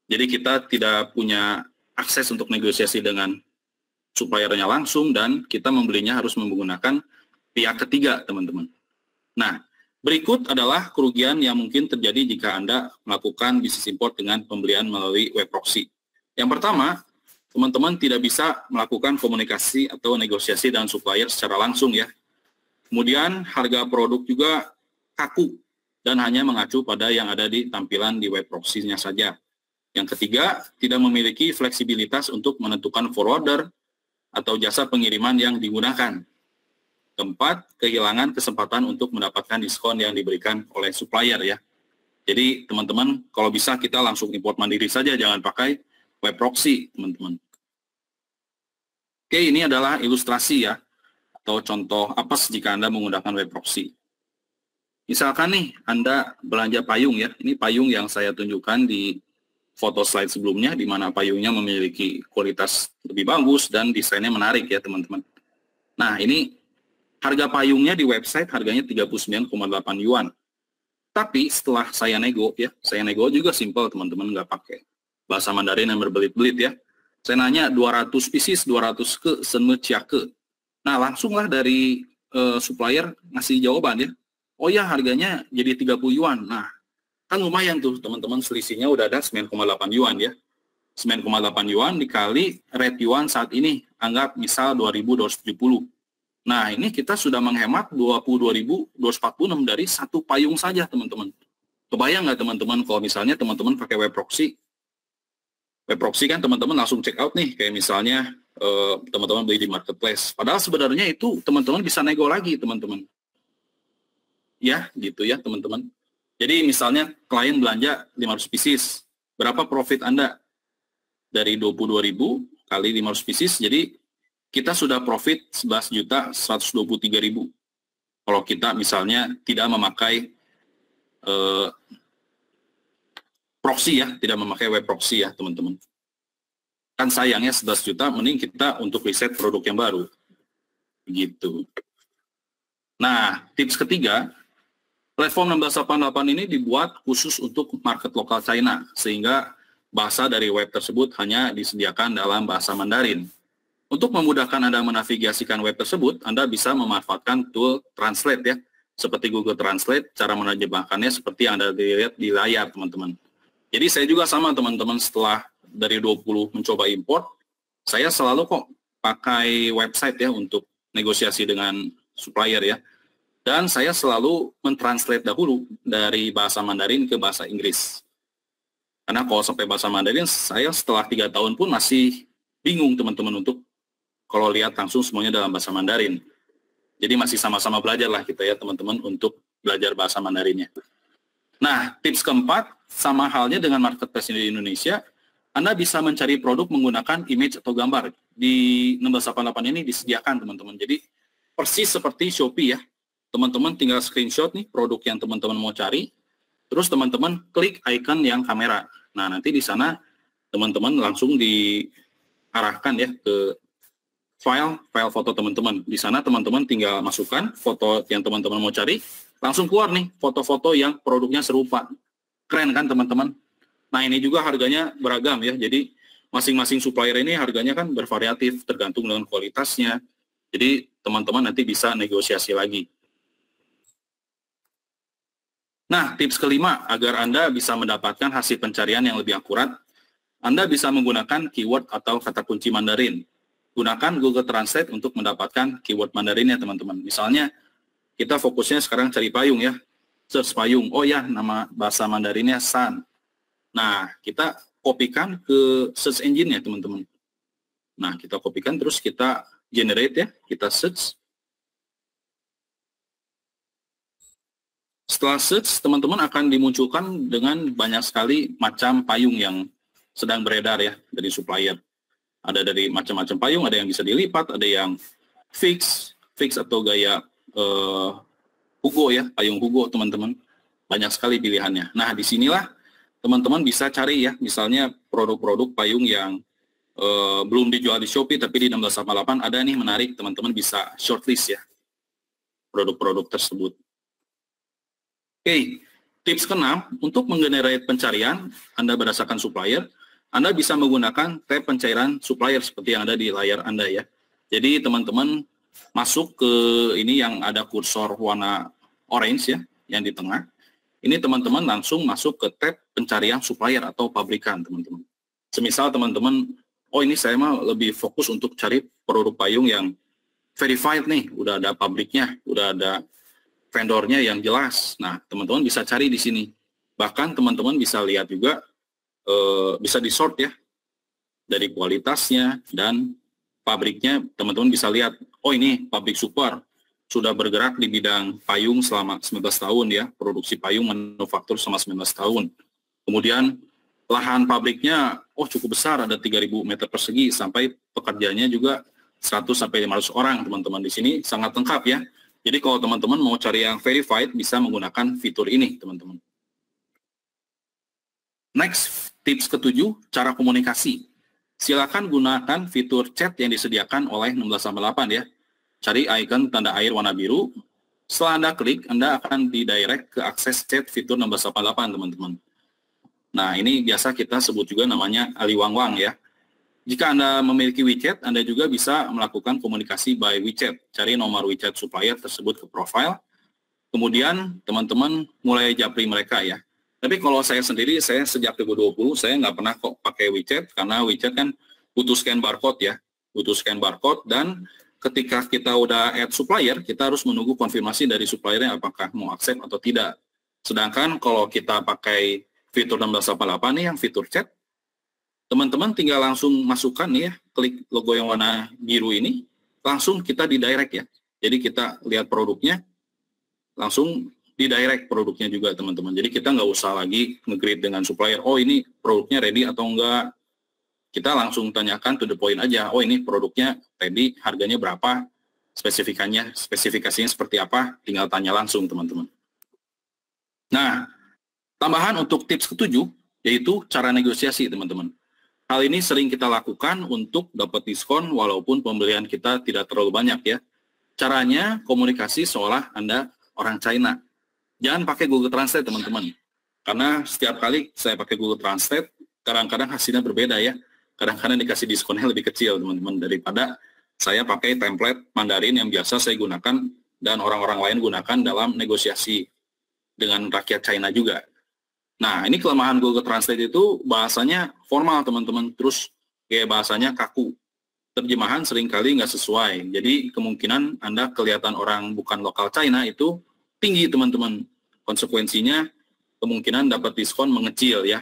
Jadi kita tidak punya akses untuk negosiasi dengan suppliernya langsung, dan kita membelinya harus menggunakan pihak ketiga, teman-teman. Nah, berikut adalah kerugian yang mungkin terjadi jika Anda melakukan bisnis import dengan pembelian melalui web proxy. Yang pertama, teman-teman tidak bisa melakukan komunikasi atau negosiasi dengan supplier secara langsung ya. Kemudian harga produk juga kaku dan hanya mengacu pada yang ada di tampilan di web proxy-nya saja. Yang ketiga, tidak memiliki fleksibilitas untuk menentukan forwarder atau jasa pengiriman yang digunakan. Keempat, kehilangan kesempatan untuk mendapatkan diskon yang diberikan oleh supplier ya. Jadi teman-teman, kalau bisa kita langsung import mandiri saja, jangan pakai web proxy, teman-teman. Oke, ini adalah ilustrasi ya, atau contoh apes jika Anda menggunakan web proxy. Misalkan nih, Anda belanja payung ya, ini payung yang saya tunjukkan di foto slide sebelumnya, di mana payungnya memiliki kualitas lebih bagus dan desainnya menarik ya, teman-teman. Nah, ini harga payungnya di website harganya 39,8 yuan. Tapi setelah saya nego ya, saya nego juga simple, teman-teman, nggak pakai bahasa Mandarin yang berbelit-belit ya. Saya nanya 200 pieces, 200 ke senmeciake. Nah, langsunglah dari supplier ngasih jawaban ya. Oh ya, harganya jadi 30 yuan. Nah, kan lumayan tuh teman-teman, selisihnya udah ada 9,8 yuan ya. 9,8 yuan dikali rate yuan saat ini, anggap misal 2.270. Nah, ini kita sudah menghemat 22.246 dari satu payung saja, teman-teman. Kebayang nggak teman-teman kalau misalnya teman-teman pakai web proxy? Web proxy kan teman-teman langsung check out nih, kayak misalnya teman-teman beli di marketplace. Padahal sebenarnya itu teman-teman bisa nego lagi, teman-teman. Ya, gitu ya, teman-teman. Jadi misalnya klien belanja 500 pieces, berapa profit Anda? Dari 22.000 kali 500 pieces, jadi kita sudah profit 11.123.000. Kalau kita misalnya tidak memakai proxy ya, tidak memakai web proxy ya, teman-teman. Kan sayangnya 11 juta, mending kita untuk riset produk yang baru. Begitu. Nah, tips ketiga, platform 1688 ini dibuat khusus untuk market lokal China, sehingga bahasa dari web tersebut hanya disediakan dalam bahasa Mandarin. Untuk memudahkan Anda menavigasikan web tersebut, Anda bisa memanfaatkan tool Translate ya, seperti Google Translate. Cara menerjemahkannya seperti yang Anda lihat di layar, teman-teman. Jadi saya juga sama, teman-teman, setelah dari 20 mencoba import, saya selalu kok pakai website ya untuk negosiasi dengan supplier ya. Dan saya selalu mentranslate dahulu dari bahasa Mandarin ke bahasa Inggris. Karena kalau sampai bahasa Mandarin, saya setelah 3 tahun pun masih bingung, teman-teman, untuk kalau lihat langsung semuanya dalam bahasa Mandarin. Jadi masih sama-sama belajar lah kita ya, teman-teman, untuk belajar bahasa Mandarinnya. Nah, tips keempat, sama halnya dengan marketplace di Indonesia, Anda bisa mencari produk menggunakan image atau gambar. Di 1688 ini disediakan, teman-teman. Jadi persis seperti Shopee ya. Teman-teman tinggal screenshot nih produk yang teman-teman mau cari, terus teman-teman klik icon yang kamera. Nah, nanti di sana teman-teman langsung diarahkan ya ke file foto teman-teman. Di sana teman-teman tinggal masukkan foto yang teman-teman mau cari, langsung keluar nih foto-foto yang produknya serupa. Keren kan, teman-teman? Nah, ini juga harganya beragam ya. Jadi masing-masing supplier ini harganya kan bervariatif tergantung dengan kualitasnya. Jadi teman-teman nanti bisa negosiasi lagi. Nah, tips kelima, agar Anda bisa mendapatkan hasil pencarian yang lebih akurat, Anda bisa menggunakan keyword atau kata kunci Mandarin. Gunakan Google Translate untuk mendapatkan keyword Mandarinnya, teman-teman. Misalnya, kita fokusnya sekarang cari payung ya. Search payung. Oh ya, nama bahasa Mandarinnya San. Nah, kita kopikan ke search engine ya, teman-teman. Nah, kita kopikan, terus kita generate ya. Kita search. Setelah search, teman-teman akan dimunculkan dengan banyak sekali macam payung yang sedang beredar ya dari supplier. Ada dari macam-macam payung, ada yang bisa dilipat, ada yang fix atau gaya Hugo ya, payung Hugo teman-teman. Banyak sekali pilihannya. Nah, disinilah teman-teman bisa cari ya, misalnya produk-produk payung yang belum dijual di Shopee, tapi di 1688 ada nih menarik, teman-teman bisa shortlist ya, produk-produk tersebut. Oke, tips ke-6, untuk menggenerate pencarian Anda berdasarkan supplier, Anda bisa menggunakan tab pencairan supplier seperti yang ada di layar Anda ya. Jadi teman-teman masuk ke ini yang ada kursor warna orange ya, yang di tengah. Ini teman-teman langsung masuk ke tab pencarian supplier atau pabrikan teman-teman. Semisal teman-teman, oh ini saya mah lebih fokus untuk cari produk payung yang verified nih, udah ada pabriknya, udah ada vendornya yang jelas. Nah, teman-teman bisa cari di sini. Bahkan teman-teman bisa lihat juga, bisa di-sort ya, dari kualitasnya dan pabriknya. Teman-teman bisa lihat, oh ini pabrik Super, sudah bergerak di bidang payung selama 19 tahun ya, produksi payung manufaktur selama 19 tahun. Kemudian lahan pabriknya, oh cukup besar, ada 3.000 meter persegi, sampai pekerjanya juga 100-500 orang, teman-teman. Di sini sangat lengkap ya. Jadi kalau teman-teman mau cari yang verified, bisa menggunakan fitur ini, teman-teman. Next, tips ke-7, cara komunikasi. Silakan gunakan fitur chat yang disediakan oleh 1688 ya. Cari icon tanda air warna biru. Setelah Anda klik, Anda akan didirect ke akses chat fitur 1688, teman-teman. Nah, ini biasa kita sebut juga namanya Aliwangwang ya. Jika Anda memiliki WeChat, Anda juga bisa melakukan komunikasi by WeChat. Cari nomor WeChat supplier tersebut ke profile. Kemudian teman-teman mulai japri mereka ya. Tapi kalau saya sendiri, saya sejak 2020, saya nggak pernah kok pakai WeChat, karena WeChat kan butuh scan barcode ya. Butuh scan barcode, dan ketika kita udah add supplier, kita harus menunggu konfirmasi dari suppliernya apakah mau accept atau tidak. Sedangkan kalau kita pakai fitur 1688 nih yang fitur chat, teman-teman tinggal langsung masukkan nih ya, klik logo yang warna biru ini, langsung kita di-direct ya. Jadi kita lihat produknya, langsung di-direct produknya juga teman-teman. Jadi kita nggak usah lagi nge-greet dengan supplier, oh ini produknya ready atau enggak. Kita langsung tanyakan to the point aja, oh ini produknya ready, harganya berapa, spesifikasinya seperti apa, tinggal tanya langsung teman-teman. Nah, tambahan untuk tips ke-7, yaitu cara negosiasi teman-teman. Hal ini sering kita lakukan untuk dapat diskon walaupun pembelian kita tidak terlalu banyak ya. Caranya komunikasi seolah Anda orang China. Jangan pakai Google Translate teman-teman. Karena setiap kali saya pakai Google Translate, kadang-kadang hasilnya berbeda ya. Kadang-kadang dikasih diskonnya lebih kecil teman-teman daripada saya pakai template Mandarin yang biasa saya gunakan dan orang-orang lain gunakan dalam negosiasi dengan rakyat China juga. Nah, ini kelemahan Google Translate itu bahasanya formal, teman-teman. Terus kayak bahasanya kaku. Terjemahan seringkali nggak sesuai. Jadi, kemungkinan Anda kelihatan orang bukan lokal China itu tinggi, teman-teman. Konsekuensinya, kemungkinan dapat diskon mengecil, ya.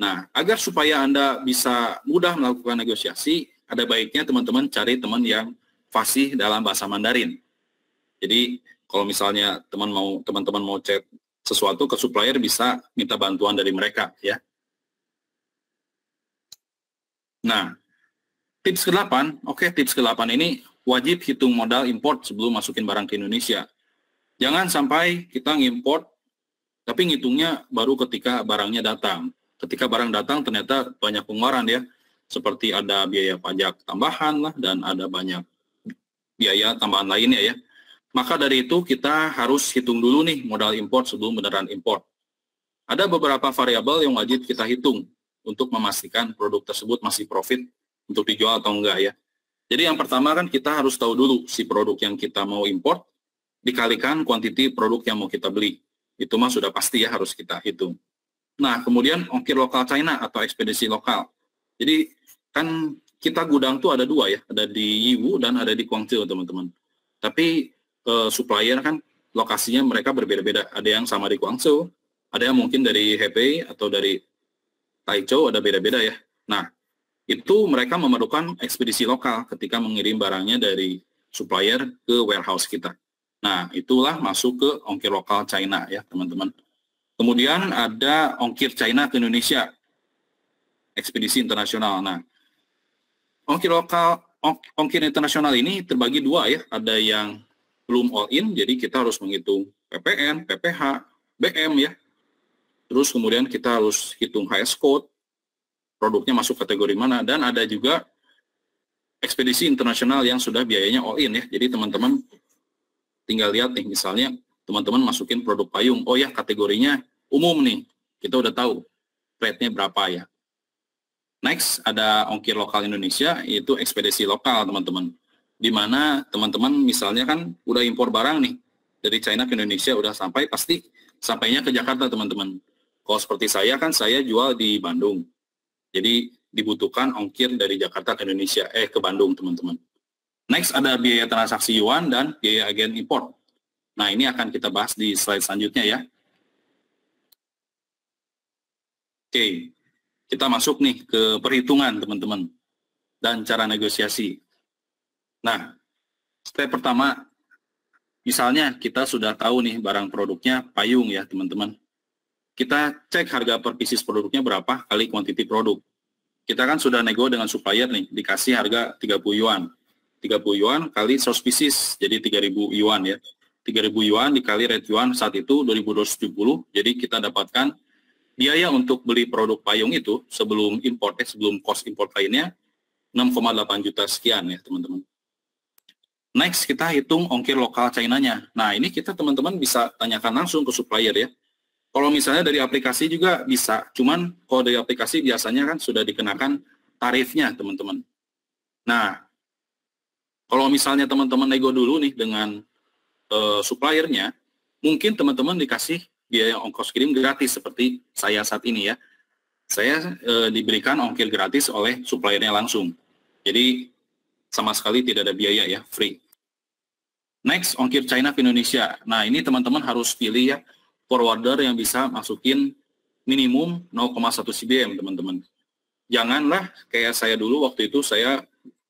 Nah, agar supaya Anda bisa mudah melakukan negosiasi, ada baiknya teman-teman cari teman yang fasih dalam bahasa Mandarin. Jadi, kalau misalnya teman-teman mau chat sesuatu ke supplier, bisa minta bantuan dari mereka ya. Nah, tips ke-8, tips ke-8 ini wajib hitung modal import sebelum masukin barang ke Indonesia. Jangan sampai kita ngimport tapi ngitungnya baru ketika barangnya datang. Ketika barang datang ternyata banyak pengeluaran ya, seperti ada biaya pajak tambahan lah dan ada banyak biaya tambahan lainnya ya. Maka dari itu kita harus hitung dulu nih modal import sebelum beneran import. Ada beberapa variabel yang wajib kita hitung untuk memastikan produk tersebut masih profit untuk dijual atau enggak ya. Jadi yang pertama kan kita harus tahu dulu si produk yang kita mau import dikalikan kuantiti produk yang mau kita beli. Itu mah sudah pasti ya harus kita hitung. Nah kemudian ongkir lokal China atau ekspedisi lokal. Jadi kan kita gudang tuh ada dua ya, ada di Yiwu dan ada di Guangzhou teman-teman. Tapi supplier kan lokasinya mereka berbeda-beda. Ada yang sama di Guangzhou, ada yang mungkin dari Hebei atau dari Taizhou, ada beda-beda ya. Nah, itu mereka memerlukan ekspedisi lokal ketika mengirim barangnya dari supplier ke warehouse kita. Nah, itulah masuk ke ongkir lokal China ya, teman-teman. Kemudian ada ongkir China ke Indonesia, ekspedisi internasional. Nah, ongkir internasional ini terbagi dua ya, ada yang belum all in, jadi kita harus menghitung PPN, PPH, BM ya. Terus kemudian kita harus hitung HS code, produknya masuk kategori mana, dan ada juga ekspedisi internasional yang sudah biayanya all in ya. Jadi teman-teman tinggal lihat nih, misalnya teman-teman masukin produk payung, oh ya kategorinya umum nih, kita udah tahu rate-nya berapa ya. Next, ada ongkir lokal Indonesia, yaitu ekspedisi lokal teman-teman. Di mana teman-teman misalnya kan udah impor barang nih, dari China ke Indonesia udah sampai, pasti sampainya ke Jakarta teman-teman. Kalau seperti saya kan, saya jual di Bandung. Jadi dibutuhkan ongkir dari Jakarta ke Indonesia, ke Bandung teman-teman. Next ada biaya transaksi yuan dan biaya agen import. Nah ini akan kita bahas di slide selanjutnya ya. Oke, kita masuk nih ke perhitungan teman-teman dan cara negosiasi. Nah, step pertama, misalnya kita sudah tahu nih barang produknya payung ya teman-teman. Kita cek harga per pieces produknya berapa kali quantity produk. Kita kan sudah nego dengan supplier nih, dikasih harga 30 yuan. 30 yuan kali 100 pieces, jadi 3.000 yuan ya. 3.000 yuan dikali rate yuan saat itu 2.270, jadi kita dapatkan biaya untuk beli produk payung itu sebelum import, sebelum cost import lainnya 6,8 juta sekian ya teman-teman. Next kita hitung ongkir lokal China-nya. Nah ini kita teman-teman bisa tanyakan langsung ke supplier ya. Kalau misalnya dari aplikasi juga bisa, cuman kalau dari aplikasi biasanya kan sudah dikenakan tarifnya teman-teman. Nah, kalau misalnya teman-teman nego dulu nih dengan suppliernya, mungkin teman-teman dikasih biaya ongkos kirim gratis seperti saya saat ini ya. Saya diberikan ongkir gratis oleh suppliernya langsung. Jadi sama sekali tidak ada biaya ya, free. Next, ongkir China ke Indonesia. Nah, ini teman-teman harus pilih ya, forwarder yang bisa masukin minimum 0,1 CBM teman-teman. Janganlah kayak saya dulu waktu itu saya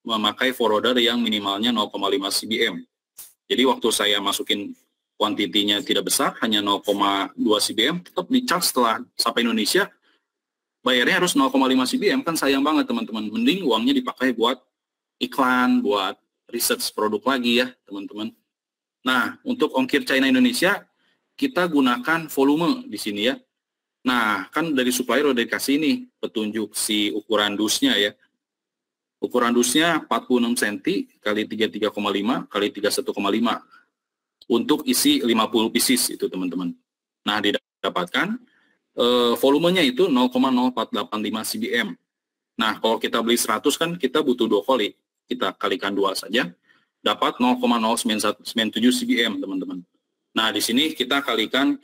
memakai forwarder yang minimalnya 0,5 CBM. Jadi waktu saya masukin kuantitinya tidak besar, hanya 0,2 CBM, tetap di-charge setelah sampai Indonesia, bayarnya harus 0,5 CBM, kan sayang banget teman-teman. Mending uangnya dipakai buat iklan, buat research produk lagi ya teman-teman. Nah, untuk ongkir China Indonesia, kita gunakan volume di sini ya. Nah, kan dari supplier udah dikasih nih petunjuk si ukuran dusnya ya. Ukuran dusnya 46 cm kali 33,5 kali 31,5 untuk isi 50 pieces itu teman-teman. Nah, didapatkan volumenya itu 0,0485 CBM. Nah, kalau kita beli 100 kan kita butuh 2 kali. Kita kalikan 2 saja, dapat 0,097 CBM teman-teman. Nah, di sini kita kalikan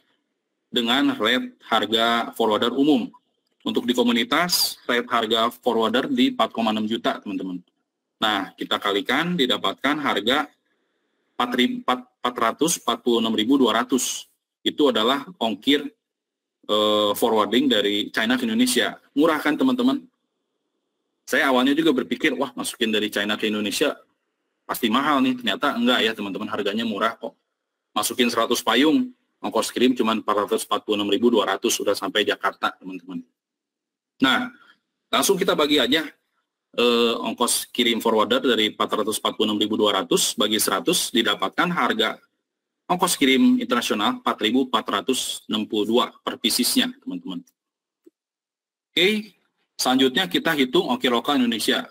dengan rate harga forwarder umum. Untuk di komunitas, rate harga forwarder di 4,6 juta, teman-teman. Nah, kita kalikan, didapatkan harga 446.200. Itu adalah ongkir forwarding dari China ke Indonesia. Murah kan, teman-teman? Saya awalnya juga berpikir, wah, masukin dari China ke Indonesia pasti mahal nih. Ternyata enggak ya, teman-teman. Harganya murah kok. Masukin 100 payung, ongkos kirim cuma 446.200 sudah sampai Jakarta, teman-teman. Nah, langsung kita bagi aja ongkos kirim forwarder dari 446.200 bagi 100 didapatkan harga ongkos kirim internasional 4.462 per piecesnya, teman-teman. Oke, selanjutnya kita hitung ongkir lokal Indonesia.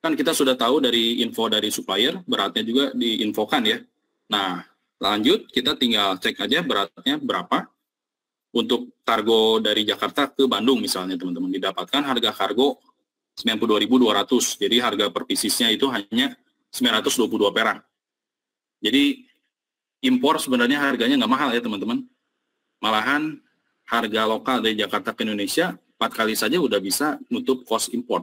Kan kita sudah tahu dari info dari supplier, beratnya juga diinfokan ya. Nah, lanjut kita tinggal cek aja beratnya berapa. Untuk kargo dari Jakarta ke Bandung misalnya teman-teman, didapatkan harga kargo 92.200. Jadi harga per piecesnya itu hanya 922 perak. Jadi impor sebenarnya harganya nggak mahal ya teman-teman. Malahan harga lokal dari Jakarta ke Indonesia 4 kali saja udah bisa nutup cost import.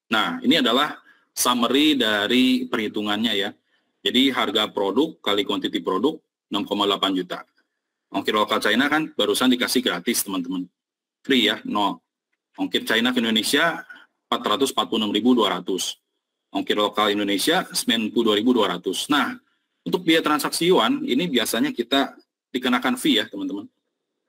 Nah, ini adalah summary dari perhitungannya ya. Jadi harga produk kali quantity produk 6,8 juta. Ongkir lokal China kan barusan dikasih gratis teman-teman. Free ya, no. Ongkir China ke Indonesia 446.200. Ongkir lokal Indonesia 92.200. Nah, untuk biaya transaksi yuan ini biasanya kita dikenakan fee ya teman-teman.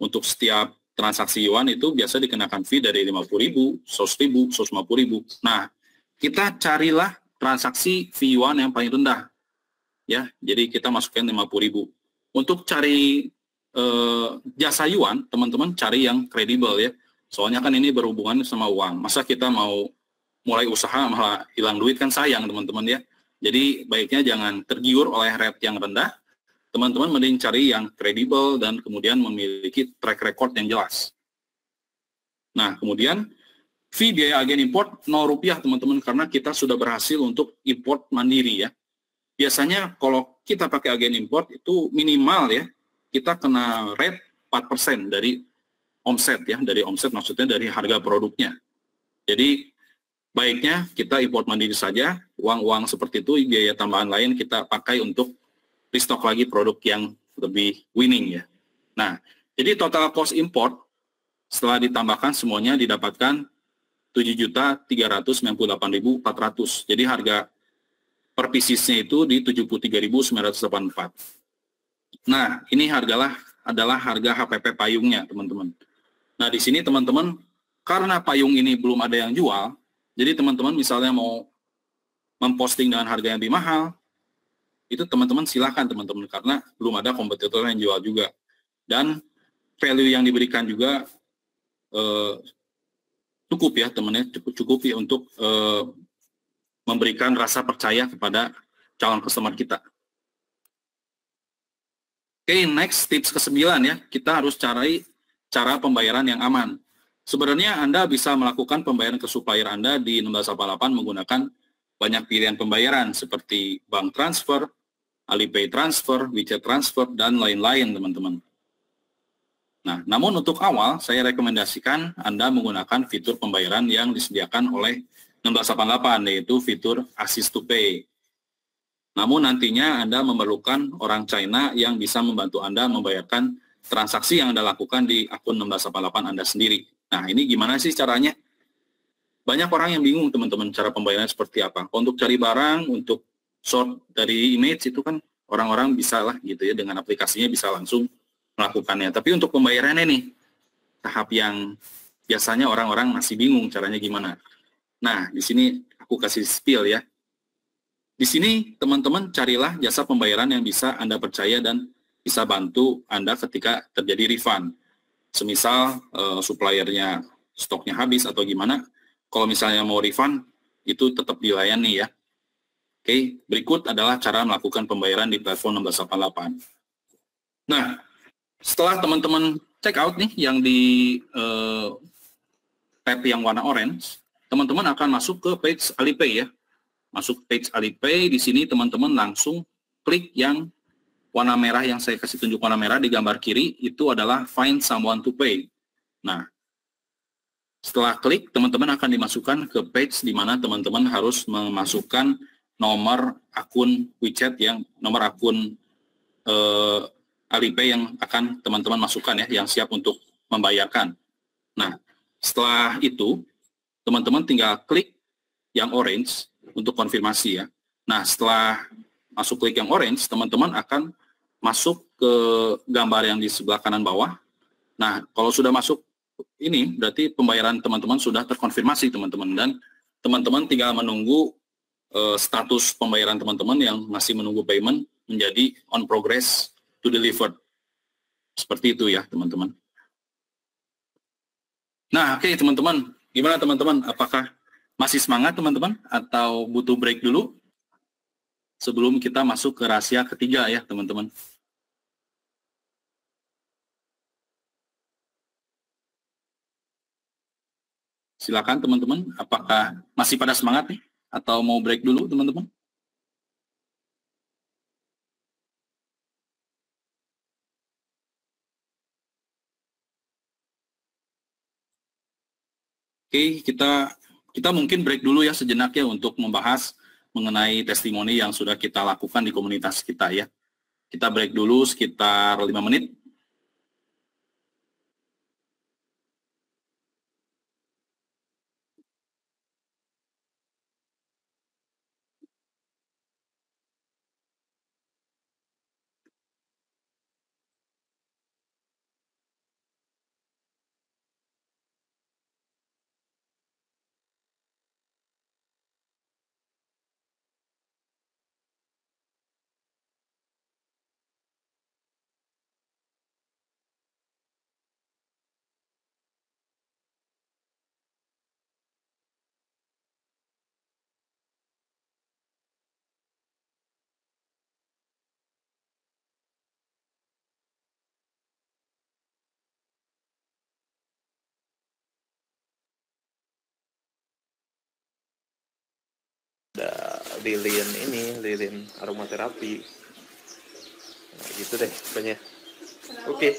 Untuk setiap transaksi yuan itu biasa dikenakan fee dari 50.000, 100.000, 150.000. Nah, kita carilah transaksi fee yuan yang paling rendah. ya. Jadi kita masukkan 50.000. Untuk cari jasa yuan, teman-teman cari yang kredibel ya. Soalnya kan ini berhubungan sama uang. Masa kita mau mulai usaha malah hilang duit kan sayang teman-teman ya. Jadi baiknya jangan tergiur oleh rate yang rendah. Teman-teman mending cari yang kredibel dan kemudian memiliki track record yang jelas. Nah, kemudian fee biaya agen import 0 rupiah teman-teman karena kita sudah berhasil untuk import mandiri ya. Biasanya kalau kita pakai agen import itu minimal ya, kita kena rate 4% dari omset ya, dari omset maksudnya dari harga produknya. Jadi baiknya kita import mandiri saja, uang-uang seperti itu, biaya tambahan lain kita pakai untuk restock lagi produk yang lebih winning ya. Nah, jadi total cost import setelah ditambahkan semuanya didapatkan 7.398.400. Jadi harga per piecesnya itu di 73.984. Nah, ini adalah harga HPP payungnya, teman-teman. Nah, di sini teman-teman, karena payung ini belum ada yang jual, jadi teman-teman misalnya mau memposting dengan harga yang lebih mahal, itu teman-teman silakan teman-teman, karena belum ada kompetitor yang jual juga. Dan value yang diberikan juga cukup ya, teman-teman, cukup ya untuk memberikan rasa percaya kepada calon customer kita. Oke, next tips ke-9 ya, kita harus cari cara pembayaran yang aman. Sebenarnya Anda bisa melakukan pembayaran ke supplier Anda di 1688 menggunakan banyak pilihan pembayaran seperti bank transfer, Alipay transfer, WeChat transfer, dan lain-lain teman-teman. Nah, namun untuk awal saya rekomendasikan Anda menggunakan fitur pembayaran yang disediakan oleh 1688 yaitu fitur Assist to Pay. Namun nantinya Anda memerlukan orang China yang bisa membantu Anda membayarkan transaksi yang Anda lakukan di akun 1688 Anda sendiri. Nah, ini gimana sih caranya? Banyak orang yang bingung teman-teman cara pembayaran seperti apa. Untuk cari barang, untuk sort dari image itu kan orang-orang bisa lah gitu ya, dengan aplikasinya bisa langsung melakukannya. Tapi untuk pembayarannya nih, tahap yang biasanya orang-orang masih bingung caranya gimana. Nah, di sini aku kasih spill ya. Di sini teman-teman carilah jasa pembayaran yang bisa Anda percaya dan bisa bantu Anda ketika terjadi refund. Semisal suppliernya stoknya habis atau gimana, kalau misalnya mau refund itu tetap dilayani ya. Oke, berikut adalah cara melakukan pembayaran di platform 1688. Nah, setelah teman-teman check out nih yang di tab yang warna orange, teman-teman akan masuk ke page Alipay ya. Masuk page Alipay, di sini teman-teman langsung klik yang warna merah yang saya kasih tunjuk warna merah di gambar kiri, itu adalah Find Someone to Pay. Nah, setelah klik, teman-teman akan dimasukkan ke page di mana teman-teman harus memasukkan nomor akun WeChat nomor akun Alipay yang akan teman-teman masukkan ya, yang siap untuk membayarkan. Nah, setelah itu, teman-teman tinggal klik yang orange untuk konfirmasi ya. Nah, setelah masuk klik yang orange, teman-teman akan masuk ke gambar yang di sebelah kanan bawah. Nah, kalau sudah masuk ini, berarti pembayaran teman-teman sudah terkonfirmasi teman-teman. Dan teman-teman tinggal menunggu status pembayaran teman-teman yang masih menunggu payment menjadi on progress to delivered. Seperti itu ya teman-teman. Nah, oke teman-teman. Gimana teman-teman? Apakah masih semangat teman-teman atau butuh break dulu sebelum kita masuk ke rahasia ketiga ya teman-teman? Silakan teman-teman, apakah masih pada semangat nih atau mau break dulu teman-teman? Oke, kita mungkin break dulu ya sejenak ya untuk membahas mengenai testimoni yang sudah kita lakukan di komunitas kita ya. Kita break dulu sekitar 5 menit. lilin aromaterapi. Nah, gitu deh pokoknya. Oke.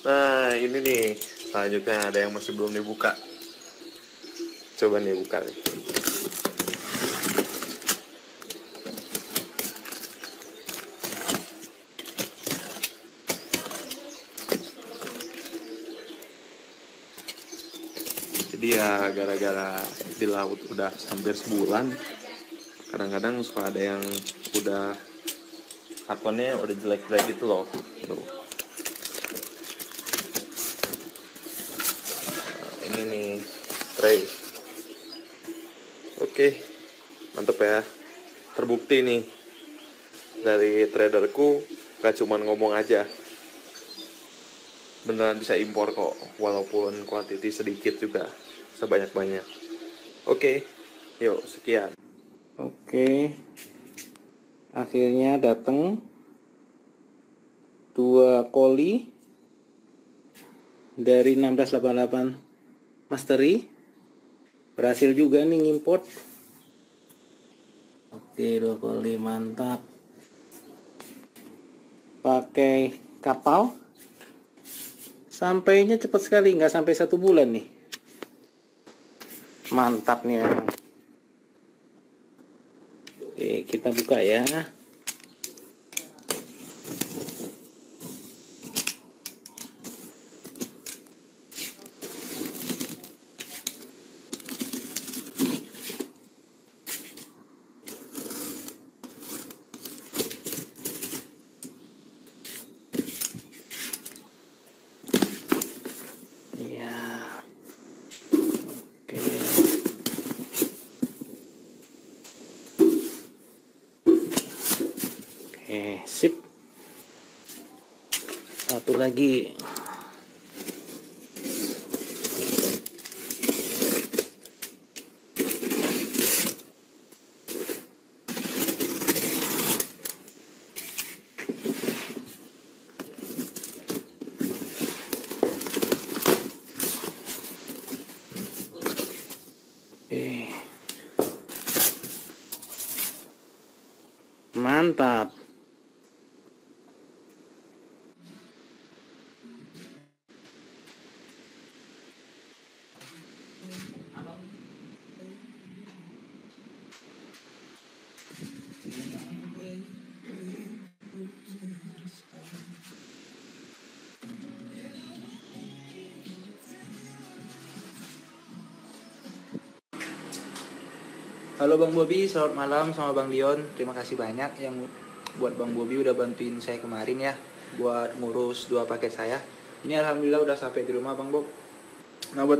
Nah, ini nih selanjutnya ada yang masih belum dibuka. Coba nih buka nih. Jadi ya gara-gara di laut udah hampir sebulan, kadang-kadang suka ada yang udah akunnya udah jelek-jelek gitu loh. Tuh. Nah, ini nih tray. Oke, mantep ya. Terbukti nih dari traderku gak cuman ngomong aja, beneran bisa impor kok, walaupun quantity sedikit juga sebanyak-banyak. Oke, yuk sekian. Oke, akhirnya datang 2 koli dari 1688 Mastery. Berhasil juga nih ngimport. Oke, 2 koli mantap. Pakai kapal. Sampainya cepat sekali, nggak sampai 1 bulan nih. Mantap nih ya. Oke, kita buka ya. Ya. Oke. Sip. Satu lagi. Mantap. Halo Bang Bobi, selamat malam sama Bang Dion. Terima kasih banyak yang buat Bang Bobi udah bantuin saya kemarin ya, buat ngurus 2 paket saya. Ini alhamdulillah udah sampai di rumah Bang Bob. Nah buat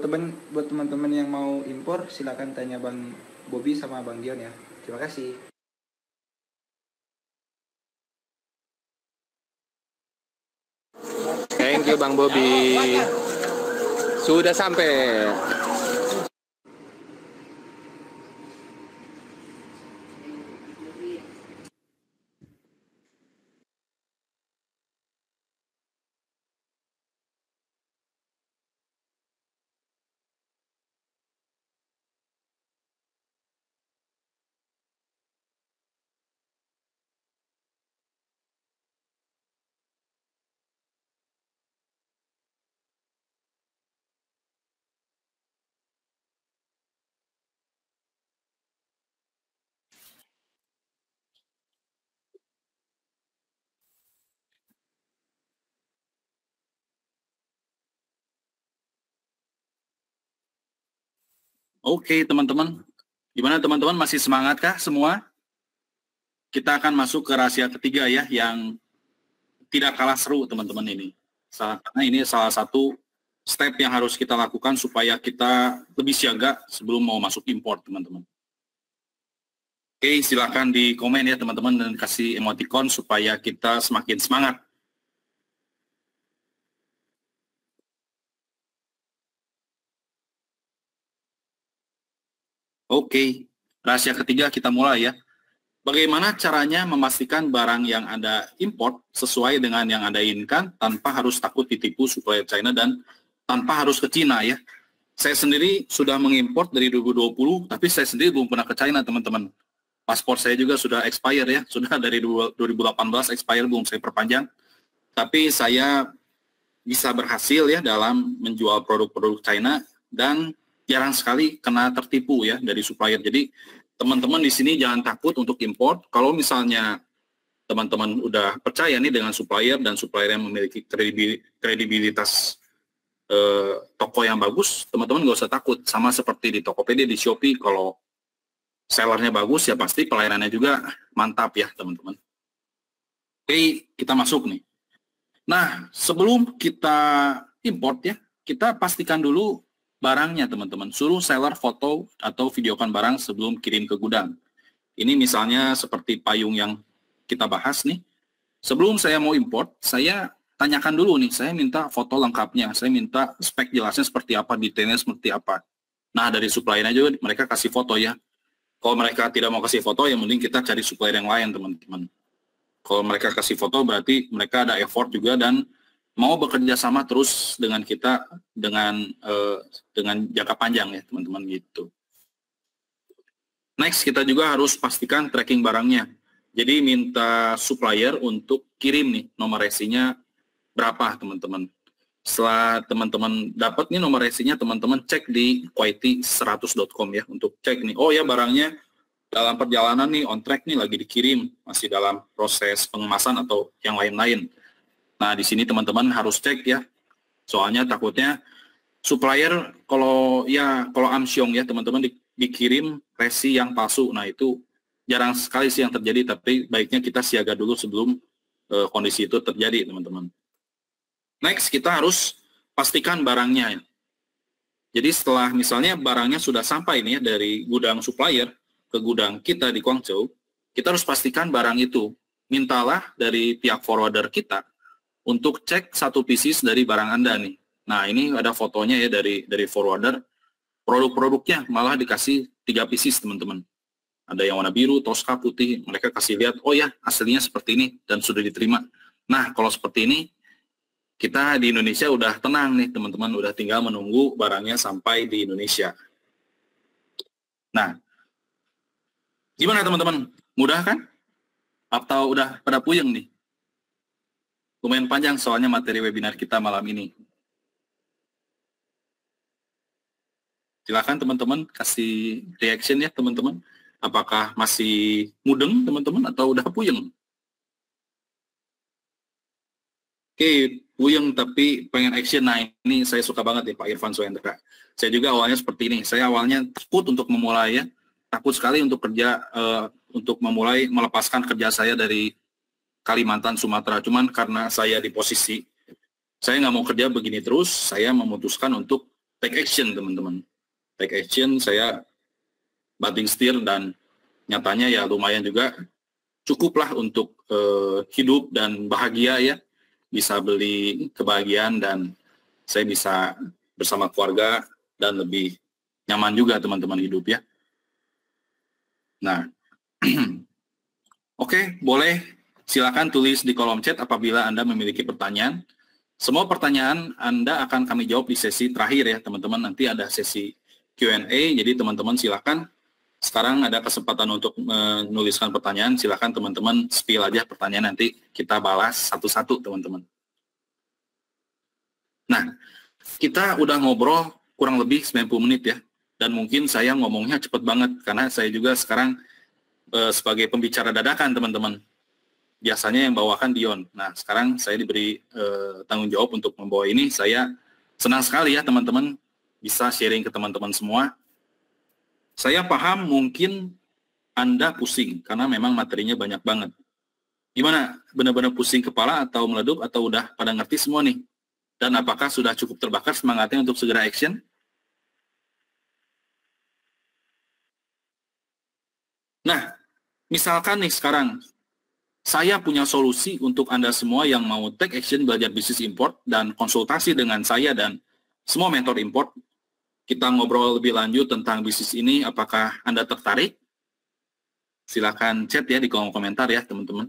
teman-teman yang mau impor silakan tanya Bang Bobi sama Bang Dion ya. Terima kasih. Thank you Bang Bobi. Sudah sampai. Oke, teman-teman. Gimana teman-teman, masih semangatkah semua? Kita akan masuk ke rahasia ketiga ya, yang tidak kalah seru teman-teman ini. Karena ini salah satu step yang harus kita lakukan supaya kita lebih siaga sebelum mau masuk import, teman-teman. Oke, silakan di komen ya teman-teman dan kasih emoticon supaya kita semakin semangat. Oke, rahasia ketiga kita mulai ya. Bagaimana caranya memastikan barang yang Anda import sesuai dengan yang Anda inginkan tanpa harus takut ditipu supplier China dan tanpa harus ke Cina ya. Saya sendiri sudah mengimpor dari 2020, tapi saya sendiri belum pernah ke China, teman-teman. Paspor saya juga sudah expire ya, sudah dari 2018 expire, belum saya perpanjang. Tapi saya bisa berhasil ya dalam menjual produk-produk China dan jarang sekali kena tertipu ya dari supplier. Jadi teman-teman di sini jangan takut untuk import. Kalau misalnya teman-teman udah percaya nih dengan supplier dan supplier yang memiliki kredibilitas toko yang bagus, teman-teman nggak usah takut. Sama seperti di Tokopedia, di Shopee, kalau sellernya bagus ya pasti pelayanannya juga mantap ya teman-teman. Oke, kita masuk nih. Nah, sebelum kita import ya, kita pastikan dulu barangnya teman-teman. Suruh seller foto atau videokan barang sebelum kirim ke gudang. Ini misalnya seperti payung yang kita bahas nih. Sebelum saya mau import, saya tanyakan dulu nih, saya minta foto lengkapnya, saya minta spek jelasnya seperti apa, detailnya seperti apa. Nah, dari suppliernya juga mereka kasih foto ya. Kalau mereka tidak mau kasih foto, ya mending kita cari supplier yang lain teman-teman. Kalau mereka kasih foto berarti mereka ada effort juga dan mau bekerja sama terus dengan kita dengan jangka panjang ya teman-teman gitu. Next, kita juga harus pastikan tracking barangnya. Jadi minta supplier untuk kirim nih nomor resinya berapa teman-teman. Setelah teman-teman dapat nih nomor resinya, teman-teman cek di quality100.com ya untuk cek nih, oh ya barangnya dalam perjalanan nih, on track nih, lagi dikirim, masih dalam proses pengemasan atau yang lain-lain. Nah, di sini teman-teman harus cek ya, soalnya takutnya supplier kalau amsyong ya teman-teman dikirim resi yang palsu. Nah, itu jarang sekali sih yang terjadi, tapi baiknya kita siaga dulu sebelum kondisi itu terjadi teman-teman. Next, kita harus pastikan barangnya. Jadi setelah misalnya barangnya sudah sampai nih ya, dari gudang supplier ke gudang kita di Guangzhou, kita harus pastikan barang itu. Mintalah dari pihak forwarder kita untuk cek satu pieces dari barang Anda nih. Nah, ini ada fotonya ya dari forwarder. Produk-produknya malah dikasih 3 pieces, teman-teman. Ada yang warna biru, Tosca, putih. Mereka kasih lihat, oh ya, aslinya seperti ini dan sudah diterima. Nah, kalau seperti ini, kita di Indonesia udah tenang nih, teman-teman. Udah tinggal menunggu barangnya sampai di Indonesia. Nah, gimana teman-teman? Mudah kan? Atau udah pada puyeng nih? Lumayan panjang soalnya materi webinar kita malam ini. Silakan teman-teman kasih reaction ya teman-teman. Apakah masih mudeng teman-teman atau udah puyeng? Oke, puyeng tapi pengen action. Nah, ini saya suka banget nih Pak Irfan Suhendra. Saya juga awalnya seperti ini. Saya awalnya takut untuk memulai ya. Takut sekali untuk untuk memulai melepaskan kerja saya dari Kalimantan, Sumatera. Cuman karena saya di posisi, saya nggak mau kerja begini terus, saya memutuskan untuk take action, teman-teman. Take action, saya banting setir dan nyatanya ya lumayan juga cukuplah untuk hidup dan bahagia ya. Bisa beli kebahagiaan dan saya bisa bersama keluarga dan lebih nyaman juga teman-teman hidup ya. Nah, oke, boleh silakan tulis di kolom chat apabila Anda memiliki pertanyaan. Semua pertanyaan Anda akan kami jawab di sesi terakhir ya teman-teman. Nanti ada sesi Q&A, jadi teman-teman silakan. Sekarang ada kesempatan untuk menuliskan pertanyaan, silakan teman-teman spill aja pertanyaan, nanti kita balas satu-satu teman-teman. Nah, kita udah ngobrol kurang lebih 90 menit ya. Dan mungkin saya ngomongnya cepat banget, karena saya juga sekarang sebagai pembicara dadakan teman-teman. Biasanya yang bawakan Dion. Nah, sekarang saya diberi tanggung jawab untuk membawa ini. Saya senang sekali ya teman-teman bisa sharing ke teman-teman semua. Saya paham mungkin Anda pusing, karena memang materinya banyak banget. Gimana? Benar-benar pusing kepala atau meledup atau udah pada ngerti semua nih? Dan apakah sudah cukup terbakar semangatnya untuk segera action? Nah, misalkan nih sekarang, saya punya solusi untuk Anda semua yang mau take action belajar bisnis import dan konsultasi dengan saya dan semua mentor import. Kita ngobrol lebih lanjut tentang bisnis ini, apakah Anda tertarik? Silakan chat ya di kolom komentar ya teman-teman.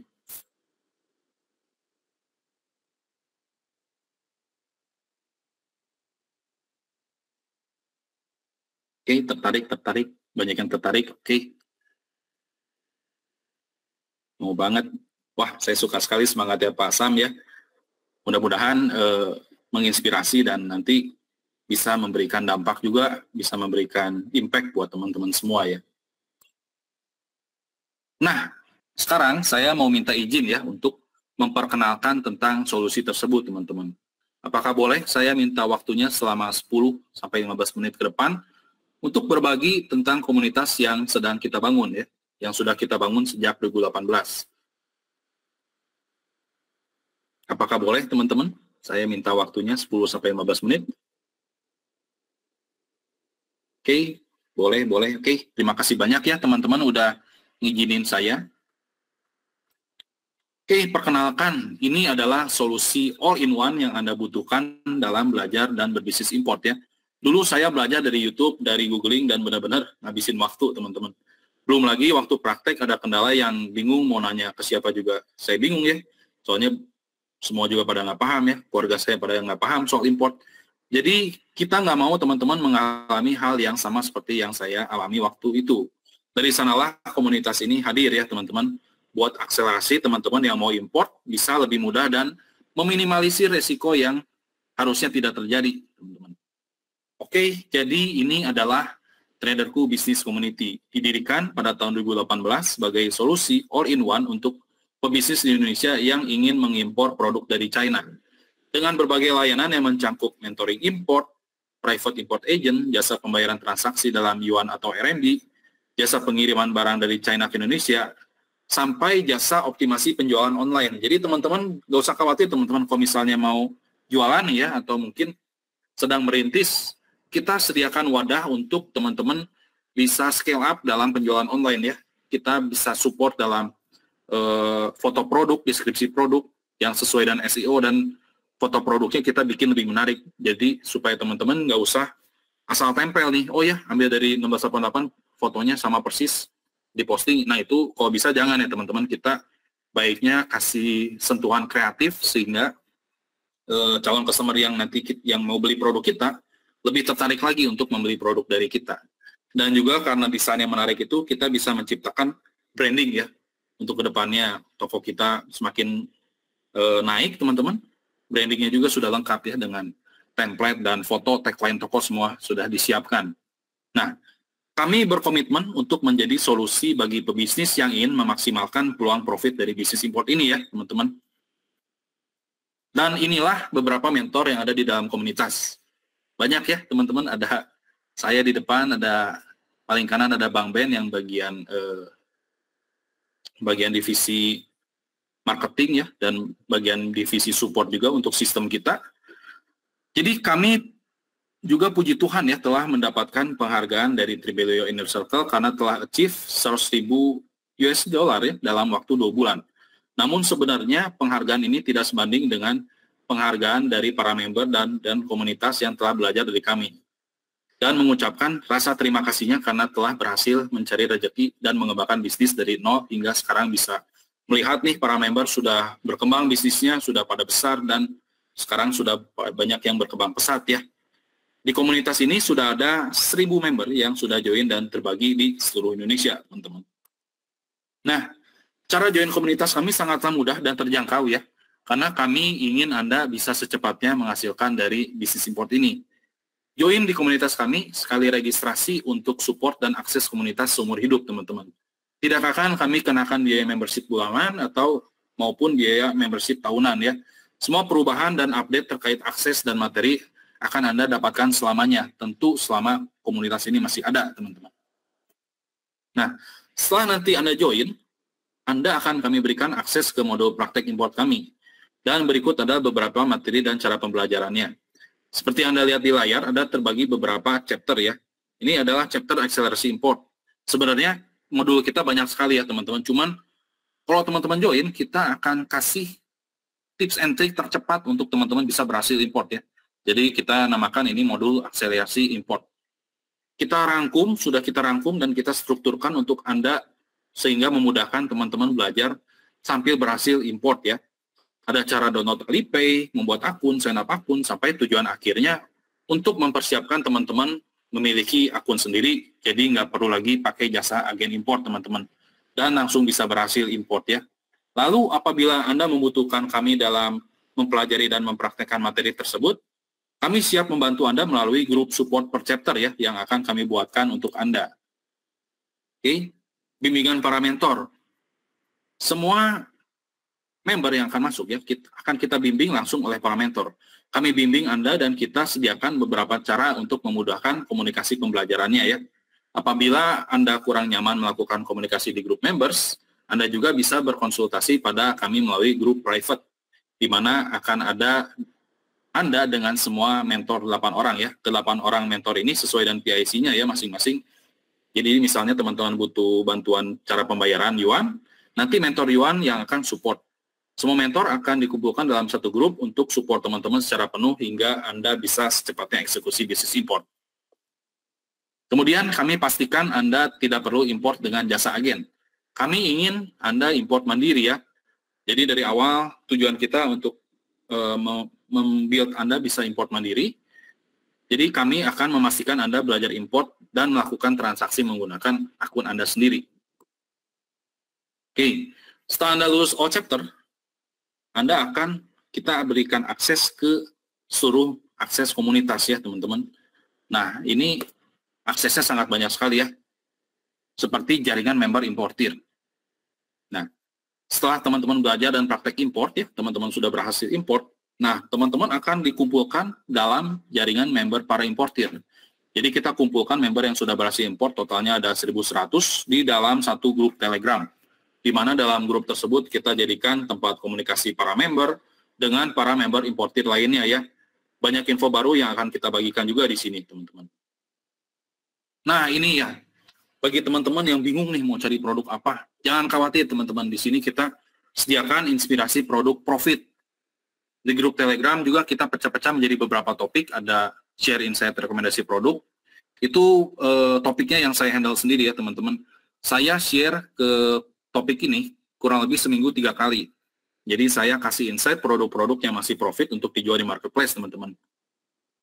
Oke, tertarik. Banyak yang tertarik. Oke. Mau banget. Wah, saya suka sekali semangatnya Pak Sam ya. Mudah-mudahan menginspirasi dan nanti bisa memberikan dampak juga, bisa memberikan impact buat teman-teman semua ya. Nah, sekarang saya mau minta izin ya untuk memperkenalkan tentang solusi tersebut, teman-teman. Apakah boleh saya minta waktunya selama 10-15 menit ke depan untuk berbagi tentang komunitas yang sedang kita bangun ya, yang sudah kita bangun sejak 2018. Apakah boleh teman-teman? Saya minta waktunya 10-15 menit. Oke, boleh. Oke, terima kasih banyak ya teman-teman udah ngizinin saya. Oke, perkenalkan, ini adalah solusi all-in-one yang Anda butuhkan dalam belajar dan berbisnis import ya. Dulu saya belajar dari YouTube, dari googling, dan benar-benar ngabisin waktu, teman-teman. Belum lagi waktu praktek ada kendala yang bingung mau nanya ke siapa juga. Saya bingung ya, soalnya semua juga pada nggak paham ya, keluarga saya pada nggak paham soal import. Jadi kita nggak mau teman-teman mengalami hal yang sama seperti yang saya alami waktu itu. Dari sanalah komunitas ini hadir ya teman-teman, buat akselerasi teman-teman yang mau import bisa lebih mudah dan meminimalisir resiko yang harusnya tidak terjadi, teman-teman. Oke, jadi ini adalah Traderku Business Community, didirikan pada tahun 2018 sebagai solusi all-in-one untuk pebisnis di Indonesia yang ingin mengimpor produk dari China. Dengan berbagai layanan yang mencangkup mentoring import, private import agent, jasa pembayaran transaksi dalam yuan atau RMB, jasa pengiriman barang dari China ke Indonesia, sampai jasa optimasi penjualan online. Jadi teman-teman gak usah khawatir teman-teman kalau misalnya mau jualan ya, atau mungkin sedang merintis, kita sediakan wadah untuk teman-teman bisa scale up dalam penjualan online ya. Kita bisa support dalam foto produk, deskripsi produk yang sesuai dengan SEO, dan foto produknya kita bikin lebih menarik. Jadi supaya teman-teman nggak usah asal tempel nih, oh ya ambil dari 1688 fotonya sama persis diposting. Nah itu kalau bisa jangan ya teman-teman, kita baiknya kasih sentuhan kreatif sehingga calon customer yang nanti yang mau beli produk kita lebih tertarik lagi untuk membeli produk dari kita. Dan juga karena desain yang menarik itu, kita bisa menciptakan branding ya, untuk kedepannya toko kita semakin naik teman-teman. Brandingnya juga sudah lengkap ya, dengan template dan foto, tagline toko semua sudah disiapkan. Nah, kami berkomitmen untuk menjadi solusi bagi pebisnis yang ingin memaksimalkan peluang profit dari bisnis import ini ya teman-teman. Dan inilah beberapa mentor yang ada di dalam komunitas. Banyak ya teman-teman, ada saya di depan, ada paling kanan ada Bang Ben yang bagian divisi marketing ya, dan bagian divisi support juga untuk sistem kita. Jadi kami juga puji Tuhan ya telah mendapatkan penghargaan dari Tribelio Inner Circle karena telah achieve 100.000 US dollar ya dalam waktu 2 bulan. Namun sebenarnya penghargaan ini tidak sebanding dengan penghargaan dari para member dan komunitas yang telah belajar dari kami. Dan mengucapkan rasa terima kasihnya karena telah berhasil mencari rezeki dan mengembangkan bisnis dari nol hingga sekarang bisa melihat nih para member sudah berkembang bisnisnya, sudah pada besar, dan sekarang sudah banyak yang berkembang pesat ya. Di komunitas ini sudah ada 1.000 member yang sudah join dan terbagi di seluruh Indonesia, teman-teman. Nah, cara join komunitas kami sangatlah mudah dan terjangkau ya, karena kami ingin Anda bisa secepatnya menghasilkan dari bisnis import ini. Join di komunitas kami, sekali registrasi untuk support dan akses komunitas seumur hidup, teman-teman. Tidak akan kami kenakan biaya membership bulanan atau maupun biaya membership tahunan ya. Semua perubahan dan update terkait akses dan materi akan Anda dapatkan selamanya, tentu selama komunitas ini masih ada, teman-teman. Nah, setelah nanti Anda join, Anda akan kami berikan akses ke modul praktek import kami. Dan berikut ada beberapa materi dan cara pembelajarannya. Seperti Anda lihat di layar, ada terbagi beberapa chapter ya. Ini adalah chapter akselerasi import. Sebenarnya modul kita banyak sekali ya, teman-teman. Cuman kalau teman-teman join, kita akan kasih tips and trick tercepat untuk teman-teman bisa berhasil import ya. Jadi kita namakan ini modul akselerasi import. Sudah kita rangkum dan kita strukturkan untuk Anda sehingga memudahkan teman-teman belajar sambil berhasil import ya. Ada cara download Alipay, membuat akun, sign up akun, sampai tujuan akhirnya untuk mempersiapkan teman-teman memiliki akun sendiri, jadi nggak perlu lagi pakai jasa agen import, teman-teman. Dan langsung bisa berhasil import ya. Lalu apabila Anda membutuhkan kami dalam mempelajari dan mempraktekkan materi tersebut, kami siap membantu Anda melalui grup support per chapter ya, yang akan kami buatkan untuk Anda. Oke, bimbingan para mentor. Semua member yang akan masuk ya, akan kita bimbing langsung oleh para mentor. Kami bimbing Anda dan kita sediakan beberapa cara untuk memudahkan komunikasi pembelajarannya ya. Apabila Anda kurang nyaman melakukan komunikasi di grup members, Anda juga bisa berkonsultasi pada kami melalui grup private, di mana akan ada Anda dengan semua mentor 8 orang ya. 8 orang mentor ini sesuai dengan PIC-nya ya masing-masing. Jadi misalnya teman-teman butuh bantuan cara pembayaran yuan, nanti mentor yuan yang akan support. Semua mentor akan dikumpulkan dalam satu grup untuk support teman-teman secara penuh hingga Anda bisa secepatnya eksekusi bisnis import. Kemudian kami pastikan Anda tidak perlu import dengan jasa agen. Kami ingin Anda import mandiri ya. Jadi dari awal tujuan kita untuk membuild Anda bisa import mandiri. Jadi kami akan memastikan Anda belajar import dan melakukan transaksi menggunakan akun Anda sendiri. Oke, setelah Anda lulus all chapter, kita berikan akses ke seluruh akses komunitas ya teman-teman. Nah ini aksesnya sangat banyak sekali ya, seperti jaringan member importir. Nah setelah teman-teman belajar dan praktek import ya, teman-teman sudah berhasil import, nah teman-teman akan dikumpulkan dalam jaringan member para importir. Jadi kita kumpulkan member yang sudah berhasil import, totalnya ada 1.100 di dalam satu grup Telegram, di mana dalam grup tersebut kita jadikan tempat komunikasi para member dengan para member importir lainnya ya. Banyak info baru yang akan kita bagikan juga di sini, teman-teman. Nah, ini ya, bagi teman-teman yang bingung nih mau cari produk apa, jangan khawatir teman-teman. Di sini kita sediakan inspirasi produk profit. Di grup Telegram juga kita pecah-pecah menjadi beberapa topik, ada share insight rekomendasi produk. Itu topiknya yang saya handle sendiri ya, teman-teman. Saya share ke topik ini kurang lebih seminggu 3 kali. Jadi saya kasih insight produk-produk yang masih profit untuk dijual di marketplace, teman-teman.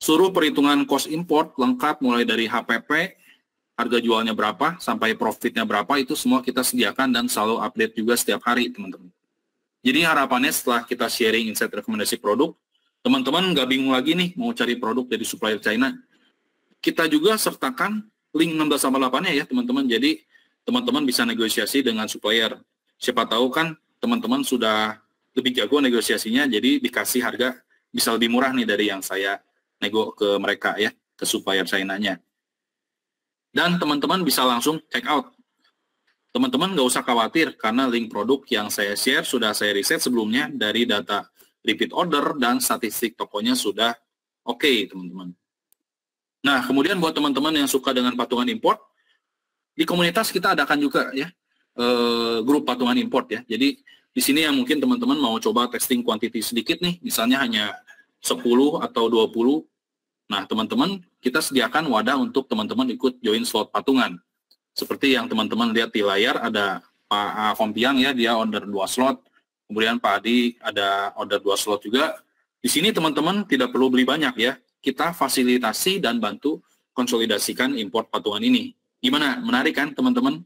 Suruh perhitungan cost import lengkap mulai dari HPP, harga jualnya berapa, sampai profitnya berapa, itu semua kita sediakan dan selalu update juga setiap hari, teman-teman. Jadi harapannya setelah kita sharing insight rekomendasi produk, teman-teman nggak bingung lagi nih mau cari produk dari supplier China. Kita juga sertakan link 16/8-nya ya, teman-teman. Jadi teman-teman bisa negosiasi dengan supplier. Siapa tahu kan teman-teman sudah lebih jago negosiasinya, jadi dikasih harga bisa lebih murah nih dari yang saya nego ke mereka ya, ke supplier China-nya. Dan teman-teman bisa langsung check out. Teman-teman nggak usah khawatir karena link produk yang saya share sudah saya riset sebelumnya dari data repeat order dan statistik tokonya sudah oke, teman-teman. Nah, kemudian buat teman-teman yang suka dengan patungan import, di komunitas kita adakan juga ya grup patungan import ya. Jadi di sini yang mungkin teman-teman mau coba testing quantity sedikit nih, misalnya hanya 10 atau 20. Nah, teman-teman kita sediakan wadah untuk teman-teman ikut join slot patungan. Seperti yang teman-teman lihat di layar, ada Pak Kompiang ya, dia order 2 slot. Kemudian Pak Adi ada order 2 slot juga. Di sini teman-teman tidak perlu beli banyak ya. Kita fasilitasi dan bantu konsolidasikan import patungan ini. Gimana? Menarik kan teman-teman?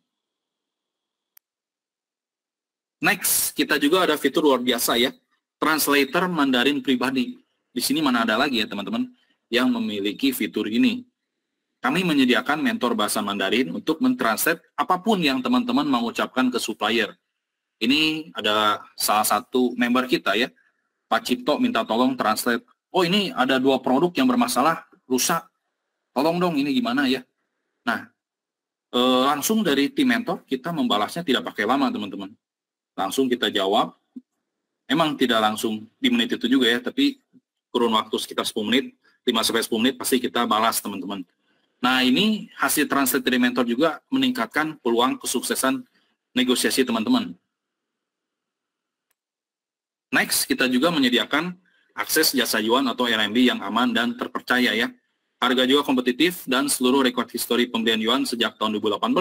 Next, kita juga ada fitur luar biasa ya. Translator Mandarin pribadi. Di sini mana ada lagi ya teman-teman yang memiliki fitur ini. Kami menyediakan mentor bahasa Mandarin untuk mentranslate apapun yang teman-teman mau ucapkan ke supplier. Ini ada salah satu member kita ya, Pak Cipto minta tolong translate. Oh ini ada 2 produk yang bermasalah, rusak. Tolong dong ini gimana ya. Nah, langsung dari tim mentor kita membalasnya tidak pakai lama teman-teman. Langsung kita jawab. Emang tidak langsung di menit itu juga ya, tapi kurun waktu sekitar 10 menit, 5-10 menit pasti kita balas teman-teman. Nah ini hasil translate dari mentor juga meningkatkan peluang kesuksesan negosiasi teman-teman. Next, kita juga menyediakan akses jasa yuan atau RMB yang aman dan terpercaya ya. Harga juga kompetitif dan seluruh record history pembelian yuan sejak tahun 2018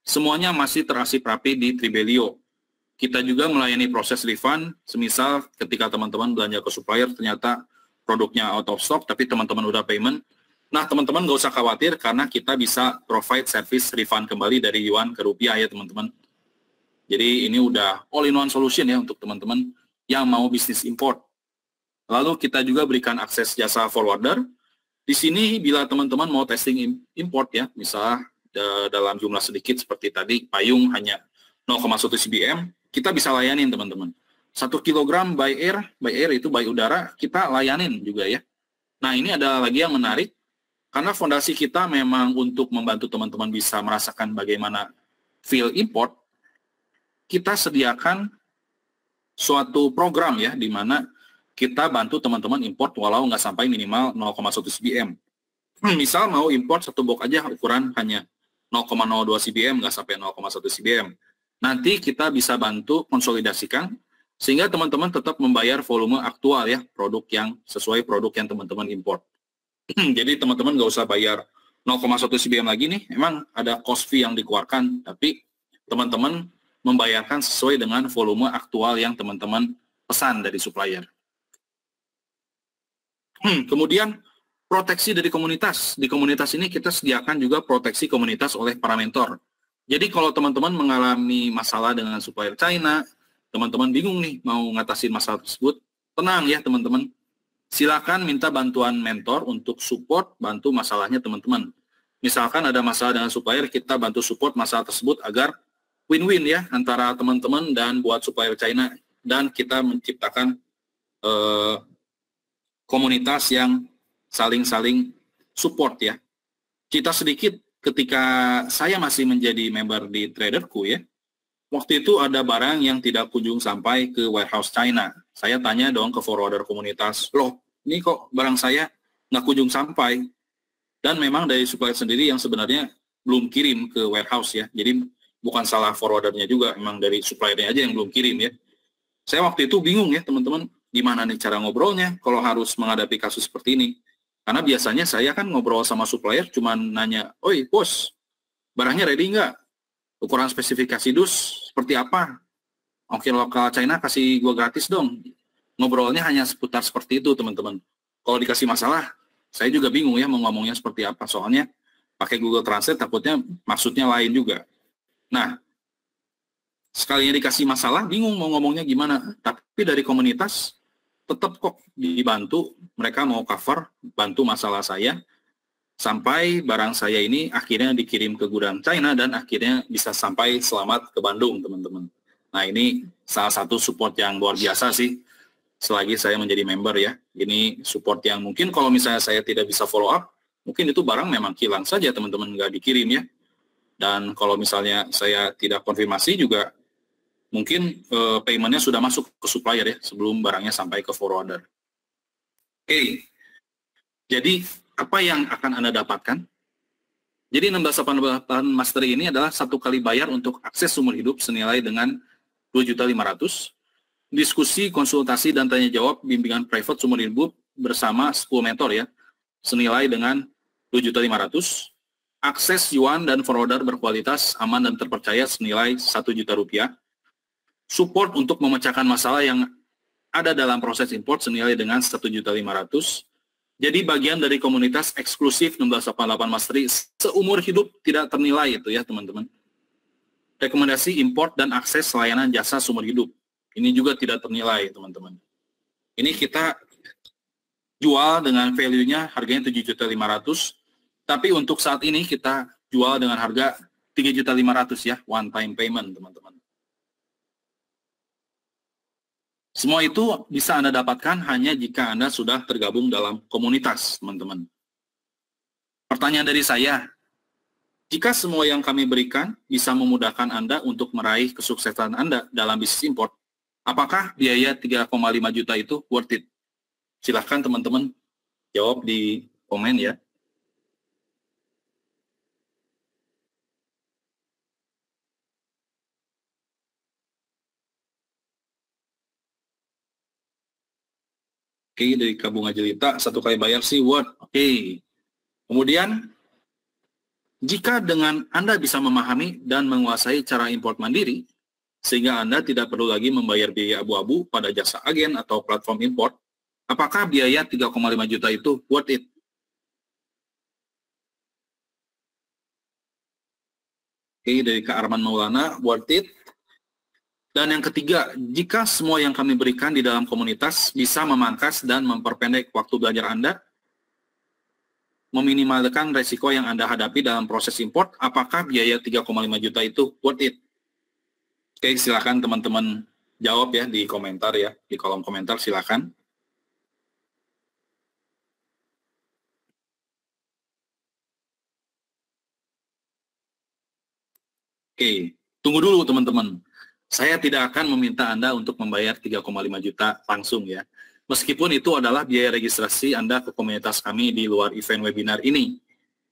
semuanya masih terarsip rapi di Tribelio. Kita juga melayani proses refund, semisal ketika teman-teman belanja ke supplier ternyata produknya out of stock tapi teman-teman udah payment, Nah, teman-teman nggak usah khawatir karena kita bisa provide service refund kembali dari yuan ke rupiah ya, teman-teman. Jadi ini udah all-in-one solution ya untuk teman-teman yang mau bisnis import. Lalu kita juga berikan akses jasa forwarder. Di sini bila teman-teman mau testing import ya, misalnya dalam jumlah sedikit seperti tadi, payung hanya 0,1 cbm, kita bisa layanin teman-teman. 1 kilogram by air itu by udara, kita layanin juga ya. Nah, ini ada lagi yang menarik, karena fondasi kita memang untuk membantu teman-teman bisa merasakan bagaimana feel import, kita sediakan suatu program ya, di mana kita bantu teman-teman import walau nggak sampai minimal 0,1 cbm. Misal mau import satu box aja ukuran hanya 0,02 cbm, nggak sampai 0,1 cbm. Nanti kita bisa bantu konsolidasikan, sehingga teman-teman tetap membayar volume aktual ya, produk yang sesuai produk yang teman-teman import. Jadi teman-teman nggak usah bayar 0,1 cbm lagi nih, emang ada cost fee yang dikeluarkan, tapi teman-teman membayarkan sesuai dengan volume aktual yang teman-teman pesan dari supplier. Kemudian proteksi dari komunitas. Di komunitas ini kita sediakan juga proteksi komunitas oleh para mentor. Jadi kalau teman-teman mengalami masalah dengan supplier China, teman-teman bingung nih mau ngatasin masalah tersebut, tenang ya teman-teman. Silakan minta bantuan mentor untuk support, bantu masalahnya teman-teman. Misalkan ada masalah dengan supplier, kita bantu support masalah tersebut agar win-win ya antara teman-teman dan buat supplier China, dan kita menciptakan komunitas yang saling-saling support ya. Kita sedikit ketika saya masih menjadi member di Traderku ya, waktu itu ada barang yang tidak kunjung sampai ke warehouse China. Saya tanya dong ke forwarder komunitas, loh ini kok barang saya nggak kunjung sampai? Dan memang dari supplier sendiri yang sebenarnya belum kirim ke warehouse ya. Jadi bukan salah forwardernya juga, memang dari suppliernya aja yang belum kirim ya. Saya waktu itu bingung ya teman-teman, gimana nih cara ngobrolnya kalau harus menghadapi kasus seperti ini. Karena biasanya saya kan ngobrol sama supplier cuman nanya, oi bos, barangnya ready nggak? Ukuran spesifikasi dus seperti apa? Oke, lokal China kasih gua gratis dong. Ngobrolnya hanya seputar seperti itu teman-teman. Kalau dikasih masalah, saya juga bingung ya mau ngomongnya seperti apa. Soalnya pakai Google Translate takutnya maksudnya lain juga. Nah, sekalinya dikasih masalah, bingung mau ngomongnya gimana. Tapi dari komunitas, tetap kok dibantu. Mereka mau cover, bantu masalah saya. Sampai barang saya ini akhirnya dikirim ke gudang China dan akhirnya bisa sampai selamat ke Bandung, teman-teman. Nah, ini salah satu support yang luar biasa sih. Selagi saya menjadi member ya. Ini support yang mungkin kalau misalnya saya tidak bisa follow up, mungkin itu barang memang hilang saja, teman-teman, nggak dikirim ya. Dan kalau misalnya saya tidak konfirmasi juga, mungkin payment-nya sudah masuk ke supplier ya, sebelum barangnya sampai ke forwarder. Oke, jadi apa yang akan Anda dapatkan? Jadi 1688 Mastery ini adalah satu kali bayar untuk akses seumur hidup senilai dengan 2.500.000, diskusi, konsultasi, dan tanya jawab bimbingan private seumur hidup bersama 10 mentor ya, senilai dengan 2.500.000, akses yuan dan forwarder berkualitas, aman dan terpercaya senilai 1 juta rupiah, support untuk memecahkan masalah yang ada dalam proses import senilai dengan 1.500.000. Jadi bagian dari komunitas eksklusif 1688 Mastery seumur hidup tidak ternilai itu ya teman-teman. Rekomendasi import dan akses layanan jasa seumur hidup. Ini juga tidak ternilai teman-teman. Ini kita jual dengan value-nya harganya 7.500.000, tapi untuk saat ini kita jual dengan harga 3.500.000 ya, one time payment teman-teman. Semua itu bisa Anda dapatkan hanya jika Anda sudah tergabung dalam komunitas, teman-teman. Pertanyaan dari saya, jika semua yang kami berikan bisa memudahkan Anda untuk meraih kesuksesan Anda dalam bisnis import, apakah biaya 3,5 juta itu worth it? Silahkan teman-teman jawab di komen ya. Oke, dari Kabunga Jelita, satu kali bayar sih worth. Oke. Kemudian, jika dengan Anda bisa memahami dan menguasai cara import mandiri, sehingga Anda tidak perlu lagi membayar biaya abu-abu pada jasa agen atau platform import, apakah biaya 3,5 juta itu worth it? Oke, dari Kak Arman Maulana, worth it. Dan yang ketiga, jika semua yang kami berikan di dalam komunitas bisa memangkas dan memperpendek waktu belajar Anda, meminimalkan resiko yang Anda hadapi dalam proses import, apakah biaya 3,5 juta itu worth it? Oke, silakan teman-teman jawab ya di komentar ya, di kolom komentar silakan. Oke, tunggu dulu teman-teman. Saya tidak akan meminta Anda untuk membayar 3,5 juta langsung ya. Meskipun itu adalah biaya registrasi Anda ke komunitas kami di luar event webinar ini.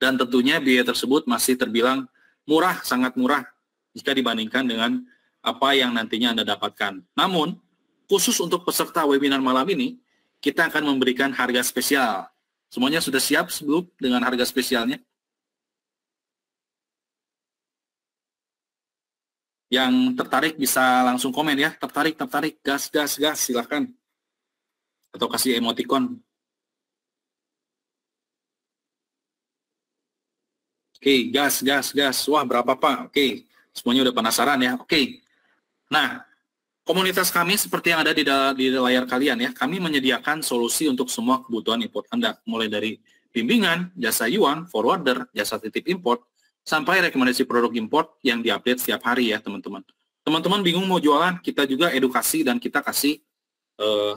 Dan tentunya biaya tersebut masih terbilang murah, sangat murah jika dibandingkan dengan apa yang nantinya Anda dapatkan. Namun, khusus untuk peserta webinar malam ini, kita akan memberikan harga spesial. Semuanya sudah siap sebelum dengan harga spesialnya? Yang tertarik bisa langsung komen ya, tertarik, gas, silakan. Atau kasih emoticon. Oke, gas. Wah, berapa Pak? Oke, semuanya udah penasaran ya. Oke. Nah, komunitas kami seperti yang ada di layar kalian ya, kami menyediakan solusi untuk semua kebutuhan import Anda, mulai dari bimbingan, jasa yuan, forwarder, jasa titip import, sampai rekomendasi produk import yang diupdate setiap hari ya teman-teman. Teman-teman bingung mau jualan, kita juga edukasi dan kita kasih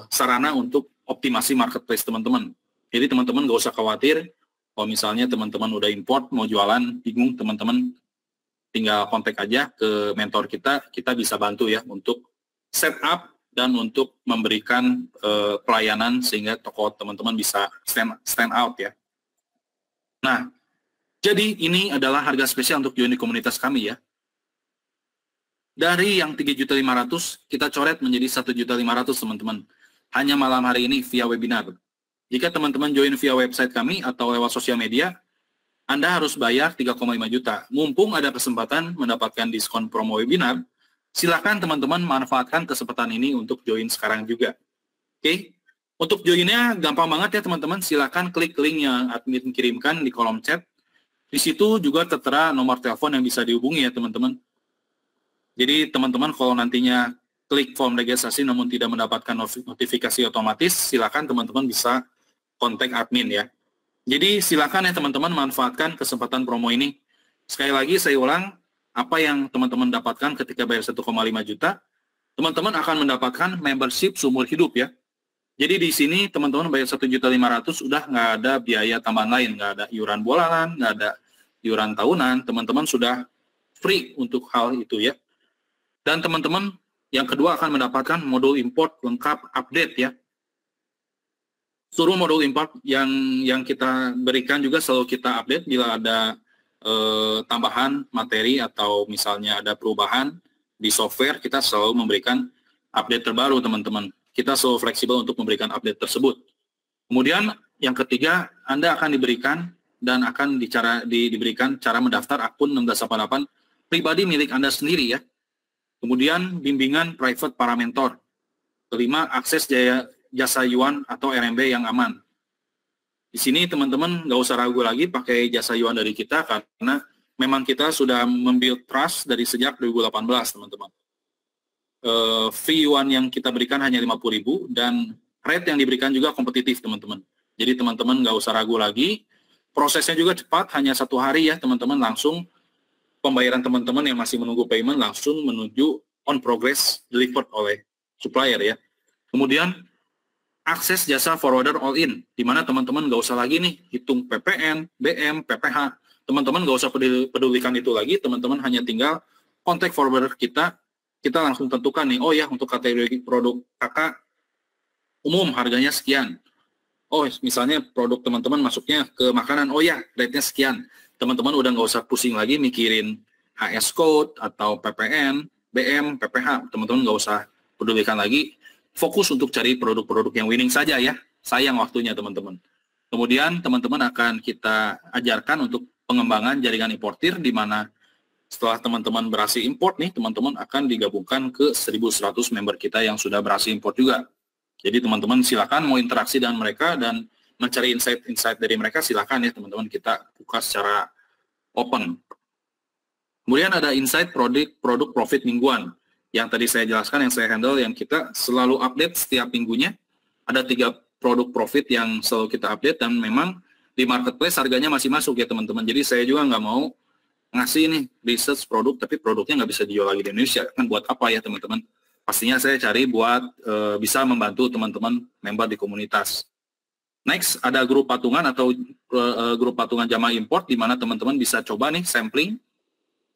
sarana untuk optimasi marketplace teman-teman. Jadi teman-teman nggak usah khawatir, kalau misalnya teman-teman udah import, mau jualan, bingung teman-teman, tinggal kontak aja ke mentor kita bisa bantu ya untuk setup dan untuk memberikan pelayanan sehingga toko teman-teman bisa stand out ya. Nah, jadi ini adalah harga spesial untuk join di komunitas kami ya. Dari yang 3.500.000 kita coret menjadi 1.500.000 teman-teman. Hanya malam hari ini via webinar. Jika teman-teman join via website kami atau lewat sosial media, Anda harus bayar 3,5 juta. Mumpung ada kesempatan mendapatkan diskon promo webinar, silakan teman-teman manfaatkan kesempatan ini untuk join sekarang juga. Oke? Untuk joinnya gampang banget ya teman-teman. Silakan klik link yang admin kirimkan di kolom chat. Di situ juga tertera nomor telepon yang bisa dihubungi ya teman-teman. Jadi teman-teman kalau nantinya klik form registrasi namun tidak mendapatkan notifikasi otomatis, silakan teman-teman bisa kontak admin ya. Jadi silakan ya teman-teman manfaatkan kesempatan promo ini. Sekali lagi saya ulang, apa yang teman-teman dapatkan ketika bayar 1,5 juta, teman-teman akan mendapatkan membership seumur hidup ya. Jadi di sini teman-teman bayar 1.500.000 udah nggak ada biaya tambahan lain, nggak ada iuran bulanan, nggak ada iuran tahunan, teman-teman sudah free untuk hal itu ya. Dan teman-teman yang kedua akan mendapatkan modul import lengkap update ya. Seluruh modul import yang kita berikan juga selalu kita update bila ada tambahan materi atau misalnya ada perubahan di software, kita selalu memberikan update terbaru teman-teman. Kita selalu fleksibel untuk memberikan update tersebut. Kemudian yang ketiga, Anda akan diberikan dan akan diberikan cara mendaftar akun 1688 pribadi milik Anda sendiri ya. Kemudian bimbingan private para mentor. Kelima, akses jasa yuan atau RMB yang aman. Di sini teman-teman nggak usah ragu lagi pakai jasa yuan dari kita karena memang kita sudah membuild trust dari sejak 2018 teman-teman. Fee yuan yang kita berikan hanya 50.000 dan rate yang diberikan juga kompetitif teman-teman. Jadi teman-teman nggak usah ragu lagi. Prosesnya juga cepat, hanya 1 hari ya teman-teman, langsung pembayaran teman-teman yang masih menunggu payment langsung menuju on progress delivered oleh supplier ya. Kemudian akses jasa forwarder all in, di mana teman-teman nggak usah lagi nih hitung PPN, BM, PPH. Teman-teman nggak usah pedulikan itu lagi, teman-teman hanya tinggal kontak forwarder kita langsung tentukan nih, oh ya untuk kategori produk kakak umum harganya sekian. Oh misalnya produk teman-teman masuknya ke makanan, oh ya rate-nya sekian. Teman-teman udah nggak usah pusing lagi mikirin HS code atau PPN, BM, PPH. Teman-teman nggak usah pedulikan lagi. Fokus untuk cari produk-produk yang winning saja ya. Sayang waktunya teman-teman. Kemudian teman-teman akan kita ajarkan untuk pengembangan jaringan importir di mana setelah teman-teman berhasil import nih, teman-teman akan digabungkan ke 1.100 member kita yang sudah berhasil import juga. Jadi teman-teman silakan mau interaksi dengan mereka dan mencari insight dari mereka, silakan ya teman-teman, kita buka secara open. Kemudian ada insight produk profit mingguan. Yang tadi saya jelaskan, yang saya handle, yang kita selalu update setiap minggunya. Ada 3 produk profit yang selalu kita update, dan memang di marketplace harganya masih masuk ya teman-teman. Jadi saya juga nggak mau ngasih nih research produk, tapi produknya nggak bisa dijual lagi di Indonesia. Kan buat apa ya teman-teman? Pastinya saya cari buat bisa membantu teman-teman member di komunitas. Next, ada grup patungan atau grup patungan jamaah import, di mana teman-teman bisa coba nih sampling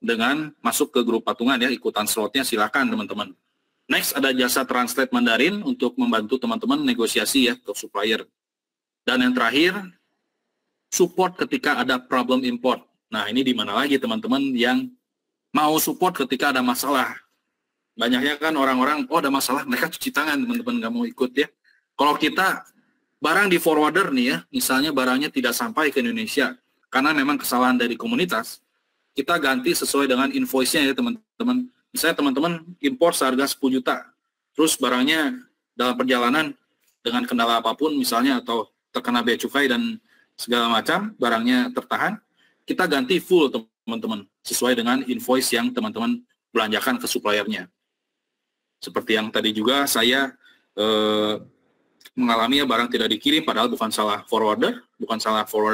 dengan masuk ke grup patungan ya, ikutan slotnya silakan teman-teman. Next, ada jasa translate Mandarin untuk membantu teman-teman negosiasi ya ke supplier. Dan yang terakhir, support ketika ada problem import. Nah, ini di mana lagi teman-teman yang mau support ketika ada masalah. Banyaknya kan orang-orang, oh ada masalah, mereka cuci tangan teman-teman, nggak mau ikut ya. Kalau kita barang di forwarder nih ya, misalnya barangnya tidak sampai ke Indonesia, karena memang kesalahan dari komunitas, kita ganti sesuai dengan invoice-nya ya teman-teman. Misalnya teman-teman impor seharga 10 juta, terus barangnya dalam perjalanan dengan kendala apapun misalnya, atau terkena bea cukai dan segala macam, barangnya tertahan, kita ganti full teman-teman, sesuai dengan invoice yang teman-teman belanjakan ke suppliernya. Seperti yang tadi juga saya mengalami ya, barang tidak dikirim, padahal bukan salah forwarder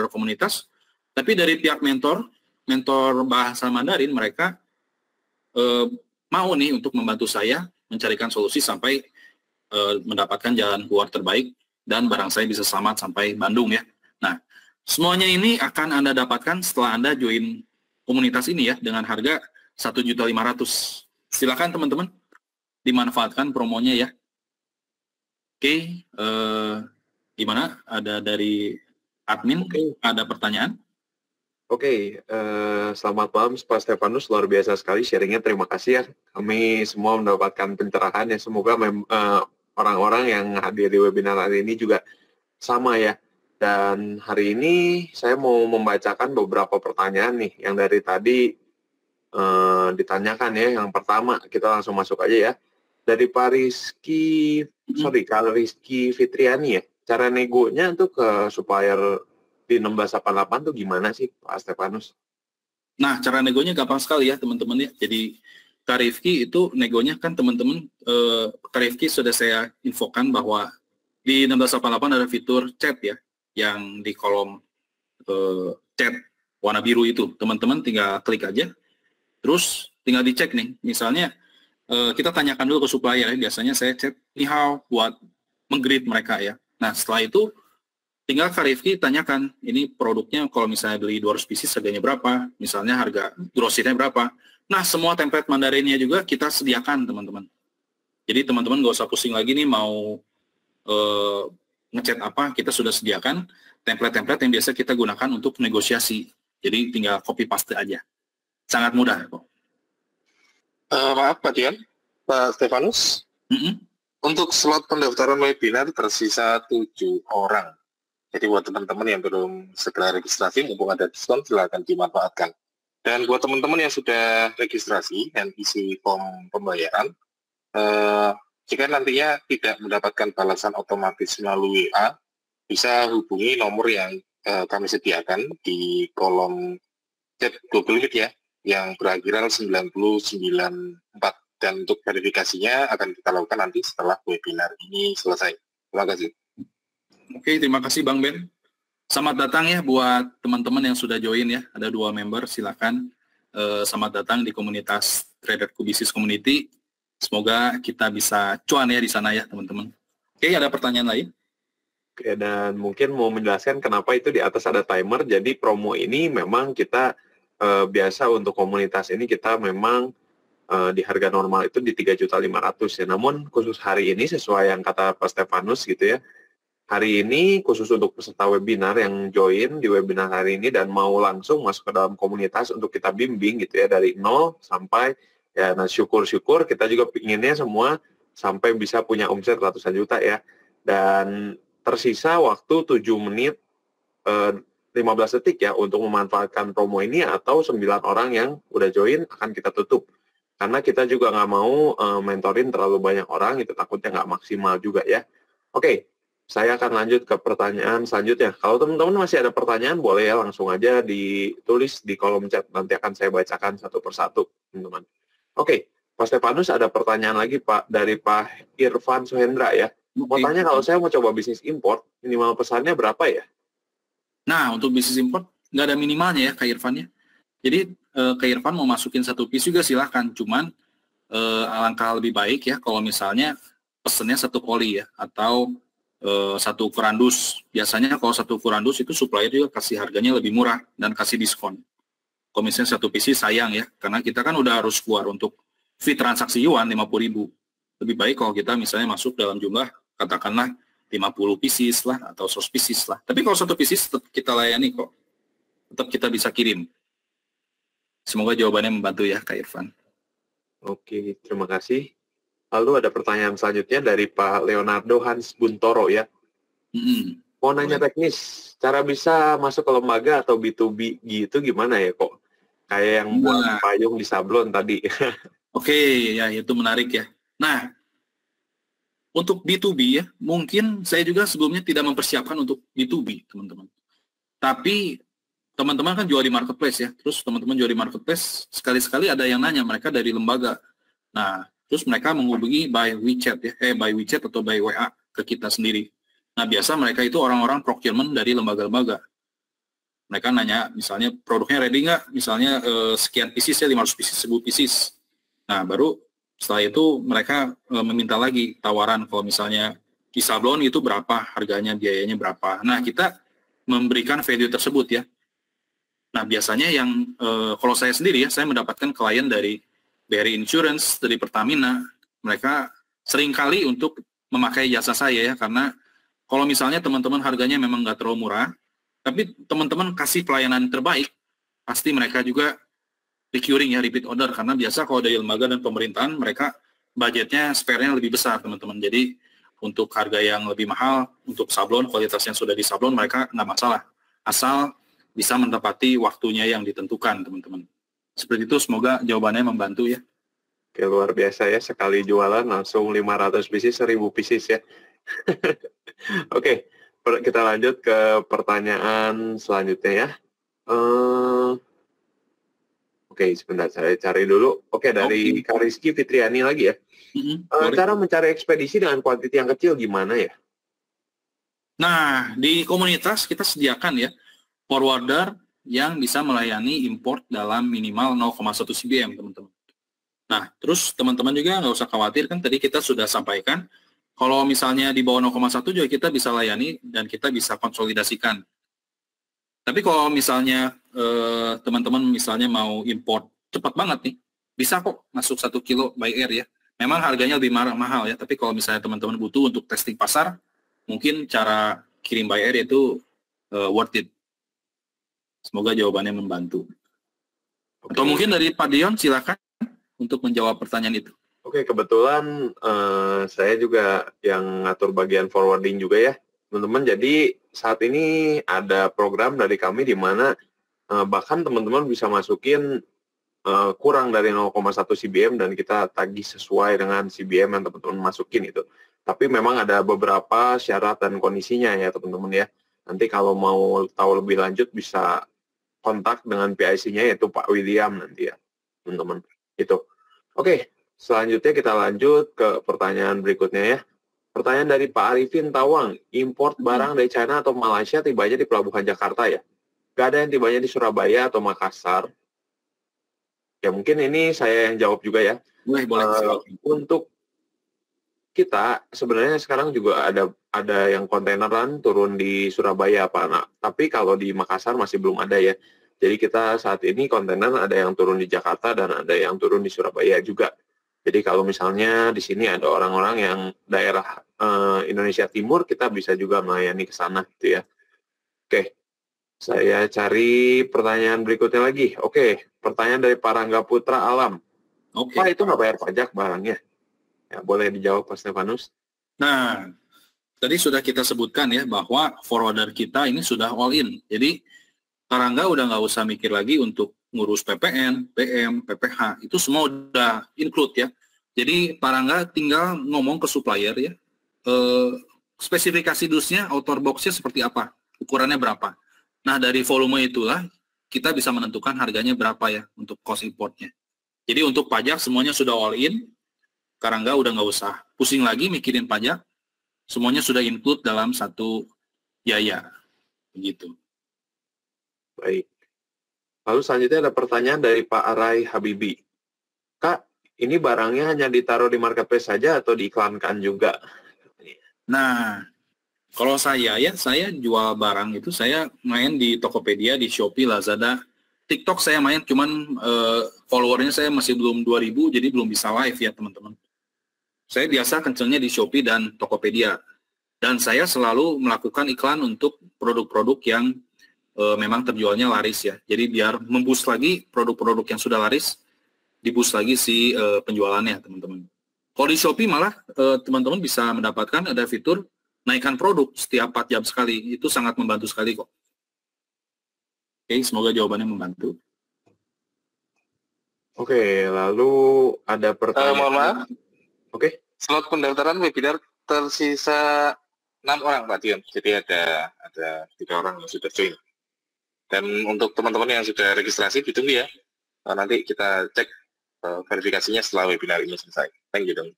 komunitas, tapi dari pihak mentor bahasa Mandarin, mereka mau nih untuk membantu saya mencarikan solusi sampai mendapatkan jalan keluar terbaik, dan barang saya bisa selamat sampai Bandung ya. Nah, semuanya ini akan Anda dapatkan setelah Anda join komunitas ini ya, dengan harga 1.500.000. Silakan teman-teman, dimanfaatkan promonya ya. Oke, gimana? Ada dari admin, ada pertanyaan? Oke, selamat malam Pak Stefanus, luar biasa sekali sharingnya, terima kasih ya. Kami semua mendapatkan pencerahan ya, semoga orang-orang yang hadir di webinar hari ini juga sama ya. Dan hari ini saya mau membacakan beberapa pertanyaan nih, yang dari tadi ditanyakan ya. Yang pertama, kita langsung masuk aja ya. Dari Pak Rizky, Kak Rizky Fitriani ya, cara negonya tuh ke supplier di 1688 tuh gimana sih Pak Stefanus? Nah, cara negonya gampang sekali ya teman-teman ya. Jadi Kak Rifki itu negonya kan teman-teman, Kak Rifki sudah saya infokan bahwa di 1688 ada fitur chat ya, yang di kolom chat warna biru itu. Teman-teman tinggal klik aja, terus tinggal dicek nih. Misalnya kita tanyakan dulu ke supplier ya, biasanya saya chat ni hao buat meng-greet mereka ya. Nah, setelah itu tinggal Kak Rifki tanyakan, ini produknya kalau misalnya beli 200 pieces harganya berapa, misalnya harga grosirnya berapa. Nah, semua template Mandarinnya juga kita sediakan, teman-teman. Jadi teman-teman nggak usah pusing lagi nih mau ngechat apa, kita sudah sediakan template-template yang biasa kita gunakan untuk negosiasi. Jadi tinggal copy paste aja. Sangat mudah kok. Maaf Pak Dian, Pak Stefanus. Untuk slot pendaftaran webinar tersisa 7 orang. Jadi buat teman-teman yang belum segera registrasi, mumpung ada diskon, silakan dimanfaatkan. Dan buat teman-teman yang sudah registrasi dan isi form pembayaran, jika nantinya tidak mendapatkan balasan otomatis melalui WA, bisa hubungi nomor yang kami sediakan di kolom chat Google Meet ya, yang berakhiran 9094. Dan untuk verifikasinya akan kita lakukan nanti setelah webinar ini selesai. Terima kasih. Oke, terima kasih Bang Ben. Selamat datang ya buat teman-teman yang sudah join ya. Ada 2 member, silakan selamat datang di komunitas Trader Kubisis Community. Semoga kita bisa cuan ya di sana ya teman-teman. Oke, ada pertanyaan lain? Oke, dan mungkin mau menjelaskan kenapa itu di atas ada timer. Jadi promo ini memang kita biasa untuk komunitas ini kita memang di harga normal itu di 3.500.000 ya. Namun khusus hari ini sesuai yang kata Pak Stefanus gitu ya. Hari ini khusus untuk peserta webinar yang join di webinar hari ini dan mau langsung masuk ke dalam komunitas untuk kita bimbing gitu ya, dari 0 sampai ya, nah syukur-syukur kita juga inginnya semua sampai bisa punya omset ratusan juta ya. Dan tersisa waktu 7 menit 15 detik ya untuk memanfaatkan promo ini, atau 9 orang yang udah join akan kita tutup. Karena kita juga nggak mau mentorin terlalu banyak orang, itu takutnya nggak maksimal juga ya. Oke. saya akan lanjut ke pertanyaan selanjutnya. Kalau teman-teman masih ada pertanyaan, boleh ya langsung aja ditulis di kolom chat. Nanti akan saya bacakan satu persatu, teman-teman. Oke, Pak Stefanus, ada pertanyaan lagi Pak dari Pak Irfan Suhendra ya. Mau tanya, kalau saya mau coba bisnis import, minimal pesannya berapa ya? Nah, untuk bisnis import, nggak ada minimalnya ya, Kak Irfan ya. Jadi, Kak Irfan mau masukin satu piece juga silahkan. Cuman, alangkah lebih baik ya, kalau misalnya pesennya satu koli ya, atau satu ukuran dus. Biasanya kalau satu ukuran dus itu supplier juga kasih harganya lebih murah dan kasih diskon. Kalau misalnya satu PC sayang ya, karena kita kan udah harus keluar untuk fee transaksi yuan 50.000. Lebih baik kalau kita misalnya masuk dalam jumlah katakanlah 50 pieces lah atau 100 pieces lah. Tapi kalau satu pieces tetap kita layani kok. Tetap kita bisa kirim. Semoga jawabannya membantu ya Kak Irfan. Oke, terima kasih. Lalu ada pertanyaan selanjutnya dari Pak Leonardo Hans Buntoro ya. Mau nanya teknis, cara bisa masuk ke lembaga atau B2B gitu gimana ya kok? Kayak yang buat payung di sablon tadi. Oke, ya itu menarik ya. Nah, untuk B2B ya, mungkin saya juga sebelumnya tidak mempersiapkan untuk B2B, teman-teman. Tapi teman-teman kan jual di marketplace ya. Terus teman-teman jual di marketplace, sekali-sekali ada yang nanya mereka dari lembaga. Nah, terus mereka menghubungi by WeChat ya, by WeChat atau by WA ke kita sendiri. Nah, biasa mereka itu orang-orang procurement dari lembaga-lembaga. Mereka nanya, misalnya produknya ready nggak? Misalnya sekian pieces ya, 500 pieces, 1000 pieces. Nah, baru setelah itu mereka meminta lagi tawaran kalau misalnya di sablon itu berapa harganya, biayanya berapa. Nah, kita memberikan value tersebut ya. Nah, biasanya yang kalau saya sendiri ya, saya mendapatkan klien dari BRI Insurance, dari Pertamina, mereka seringkali untuk memakai jasa saya ya, karena kalau misalnya teman-teman harganya memang nggak terlalu murah, tapi teman-teman kasih pelayanan terbaik, pasti mereka juga recurring ya, repeat order, karena biasa kalau dari lembaga dan pemerintahan, mereka budgetnya spare-nya lebih besar teman-teman. Jadi untuk harga yang lebih mahal, untuk sablon, kualitas yang sudah di sablon, mereka nggak masalah, asal bisa menepati waktunya yang ditentukan teman-teman. Seperti itu, semoga jawabannya membantu ya. Oke, luar biasa ya, sekali jualan langsung 500 pieces, 1000 pieces ya. Oke, kita lanjut ke pertanyaan selanjutnya ya. Oke, sebentar saya cari dulu. Oke, dari Kak Rizky Fitriani lagi ya. Cara mencari ekspedisi dengan kuantiti yang kecil gimana ya? Nah, di komunitas kita sediakan ya, forwarder yang bisa melayani import dalam minimal 0,1 CBM, teman-teman. Nah, terus teman-teman juga nggak usah khawatir, kan tadi kita sudah sampaikan, kalau misalnya di bawah 0,1 juga kita bisa layani dan kita bisa konsolidasikan. Tapi kalau misalnya teman-teman misalnya mau import cepat banget nih, bisa kok masuk 1 kilo by air ya. Memang harganya lebih mahal ya, tapi kalau misalnya teman-teman butuh untuk testing pasar, mungkin cara kirim by air itu worth it. Semoga jawabannya membantu. Atau mungkin dari Pak Dion, silakan untuk menjawab pertanyaan itu. Oke, kebetulan saya juga yang ngatur bagian forwarding juga ya, teman-teman. Jadi saat ini ada program dari kami di mana bahkan teman-teman bisa masukin kurang dari 0,1 CBM dan kita tagih sesuai dengan CBM yang teman-teman masukin itu. Tapi memang ada beberapa syarat dan kondisinya ya teman-teman ya. Nanti kalau mau tahu lebih lanjut bisa kontak dengan PIC-nya yaitu Pak William nanti ya, teman-teman. Itu. Oke, selanjutnya kita lanjut ke pertanyaan berikutnya ya. Pertanyaan dari Pak Arifin Tawang, import barang dari China atau Malaysia tibanya di Pelabuhan Jakarta ya? Gak ada yang tibanya di Surabaya atau Makassar? Ya mungkin ini saya yang jawab juga ya. Boleh. Untuk kita sebenarnya sekarang juga ada yang kontaineran turun di Surabaya Pak. Nah, tapi kalau di Makassar masih belum ada ya. Jadi kita saat ini kontainer ada yang turun di Jakarta dan ada yang turun di Surabaya juga. Jadi kalau misalnya di sini ada orang-orang yang daerah Indonesia Timur, kita bisa juga melayani ke sana gitu ya. Oke, saya cari pertanyaan berikutnya lagi. Oke, pertanyaan dari Parangga Putra Alam. Pak, itu nggak bayar pajak barangnya? Ya, boleh dijawab Pak Stefanus. Nah, tadi sudah kita sebutkan ya bahwa forwarder kita ini sudah all in. Jadi Parangga udah nggak usah mikir lagi untuk ngurus PPN, PM, PPH, itu semua udah include ya. Jadi Parangga tinggal ngomong ke supplier ya, spesifikasi dusnya, outer box-nya seperti apa, ukurannya berapa. Nah, dari volume itulah kita bisa menentukan harganya berapa ya untuk cost importnya. Jadi untuk pajak semuanya sudah all in, karena udah nggak usah pusing lagi mikirin pajak, semuanya sudah include dalam satu biaya. Begitu. Baik. Lalu selanjutnya ada pertanyaan dari Pak Arai Habibi. Kak, ini barangnya hanya ditaruh di marketplace saja atau diiklankan juga? Nah, kalau saya jual barang itu saya main di Tokopedia, di Shopee, Lazada, TikTok saya main, cuman followernya saya masih belum 2000, jadi belum bisa live ya teman-teman. Saya biasa kencengnya di Shopee dan Tokopedia. Dan saya selalu melakukan iklan untuk produk-produk yang memang terjualnya laris ya. Jadi biar memboost lagi produk-produk yang sudah laris, diboost lagi si penjualannya teman-teman. Kalau di Shopee malah teman-teman bisa mendapatkan ada fitur naikkan produk setiap 4 jam sekali. Itu sangat membantu sekali kok. Oke, semoga jawabannya membantu. Oke, lalu ada pertanyaan. Mohon maaf. Oke. Slot pendaftaran webinar tersisa 6 orang Pak Dion. Jadi ada 3 orang yang sudah join. Dan untuk teman-teman yang sudah registrasi ditunggu ya. Nanti kita cek verifikasinya setelah webinar ini selesai. Thank you dong.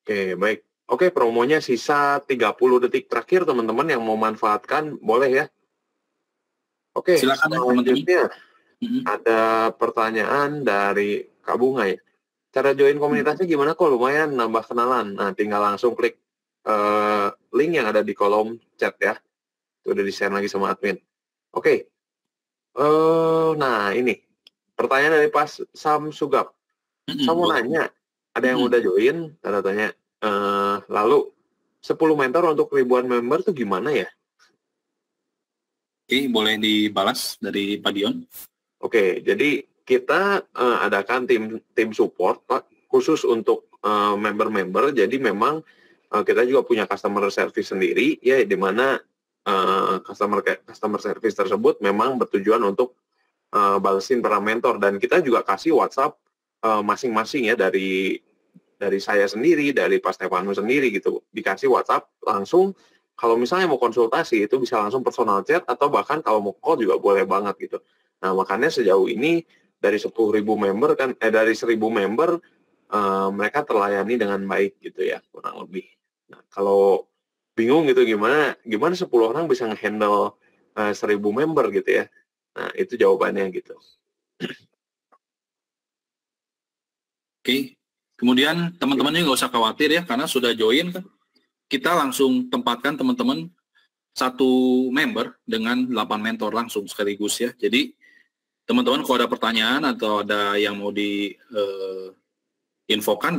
Oke, baik. Oke, promonya sisa 30 detik terakhir teman-teman yang mau manfaatkan boleh ya. Oke, silakan selanjutnya ada pertanyaan dari Kak Bunga ya. Cara join komunitasnya gimana kok? Lumayan nambah kenalan. Nah, tinggal langsung klik link yang ada di kolom chat ya. Itu udah di-share lagi sama admin. Oke. Nah, ini pertanyaan dari Pas Sam Sugap. Saya mau nanya, ada yang udah join, tanda tanya. Lalu 10 mentor untuk ribuan member tuh gimana ya? Oke, boleh dibalas dari Pak Dion. Oke, jadi kita adakan tim support Pak, khusus untuk member-member. Jadi memang kita juga punya customer service sendiri, ya, di mana customer service tersebut memang bertujuan untuk balesin para mentor, dan kita juga kasih WhatsApp masing-masing ya, dari saya sendiri, dari Pak Stefanus sendiri gitu, dikasih WhatsApp langsung. Kalau misalnya mau konsultasi itu bisa langsung personal chat, atau bahkan kalau mau call juga boleh banget gitu. Nah, makanya sejauh ini dari 10.000 member kan, dari 1.000 member mereka terlayani dengan baik gitu ya, kurang lebih. Nah, kalau bingung gitu gimana 10 orang bisa nge-handle 1.000 member gitu ya. Nah, itu jawabannya gitu. Oke. Kemudian teman-temannya nggak usah khawatir ya, karena sudah join kan. Kita langsung tempatkan teman-teman satu member dengan 8 mentor langsung sekaligus ya. Jadi teman-teman kalau ada pertanyaan atau ada yang mau diinfokan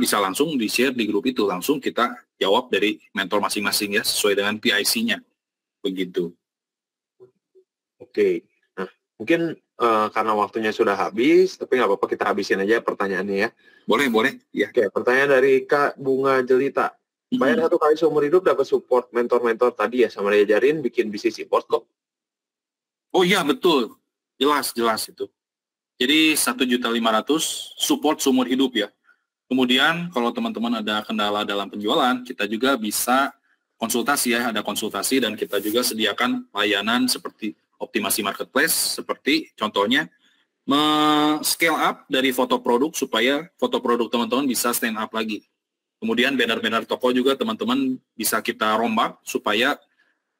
bisa langsung di-share di grup itu. Langsung kita jawab dari mentor masing-masing ya, sesuai dengan PIC-nya. Begitu. Oke. Nah, mungkin karena waktunya sudah habis, tapi nggak apa-apa kita habisin aja pertanyaannya ya. Boleh. Ya. Oke, pertanyaan dari Kak Bunga Jelita. Bayar 1 kali seumur hidup dapat support mentor-mentor tadi ya, sama diajarin bikin bisnis import kok. Oh iya, betul. Jelas itu. Jadi 1.500.000 support seumur hidup ya. Kemudian kalau teman-teman ada kendala dalam penjualan, kita juga bisa konsultasi ya, ada konsultasi, dan kita juga sediakan layanan seperti optimasi marketplace, seperti contohnya scale up dari foto produk supaya foto produk teman-teman bisa stand up lagi. Kemudian banner-banner toko juga teman-teman bisa kita rombak supaya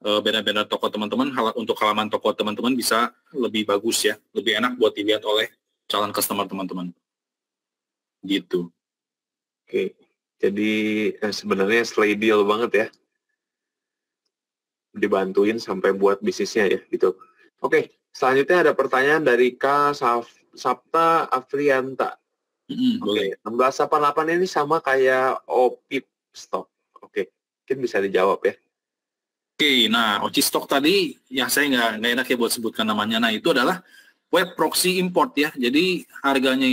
banner-banner toko teman-teman untuk halaman toko teman-teman bisa lebih bagus ya, lebih enak buat dilihat oleh calon customer teman-teman. Gitu. Oke, jadi sebenarnya slay deal banget ya. Dibantuin sampai buat bisnisnya ya gitu. Oke, selanjutnya ada pertanyaan dari Kak Sabta Afrianta. Oke, 1688 ini sama kayak OPIP Stock. Oke, mungkin bisa dijawab ya. Oke, nah OCI Stock tadi yang saya nggak enak ya buat sebutkan namanya. Nah, itu adalah web proxy import ya. Jadi harganya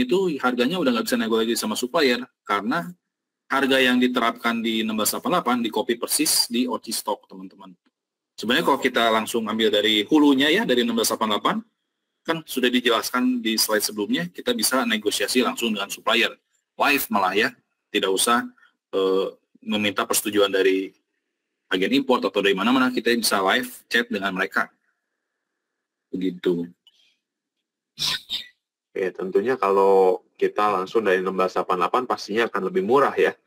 udah nggak bisa nego lagi sama supplier, karena harga yang diterapkan di 1688 di copy persis di OCI Stock teman-teman. Sebenarnya kalau kita langsung ambil dari hulunya ya, dari 1688, kan sudah dijelaskan di slide sebelumnya, kita bisa negosiasi langsung dengan supplier. Live malah ya, tidak usah meminta persetujuan dari agen import atau dari mana-mana, kita bisa live chat dengan mereka. Begitu. Oke, tentunya kalau kita langsung dari 1688 pastinya akan lebih murah ya.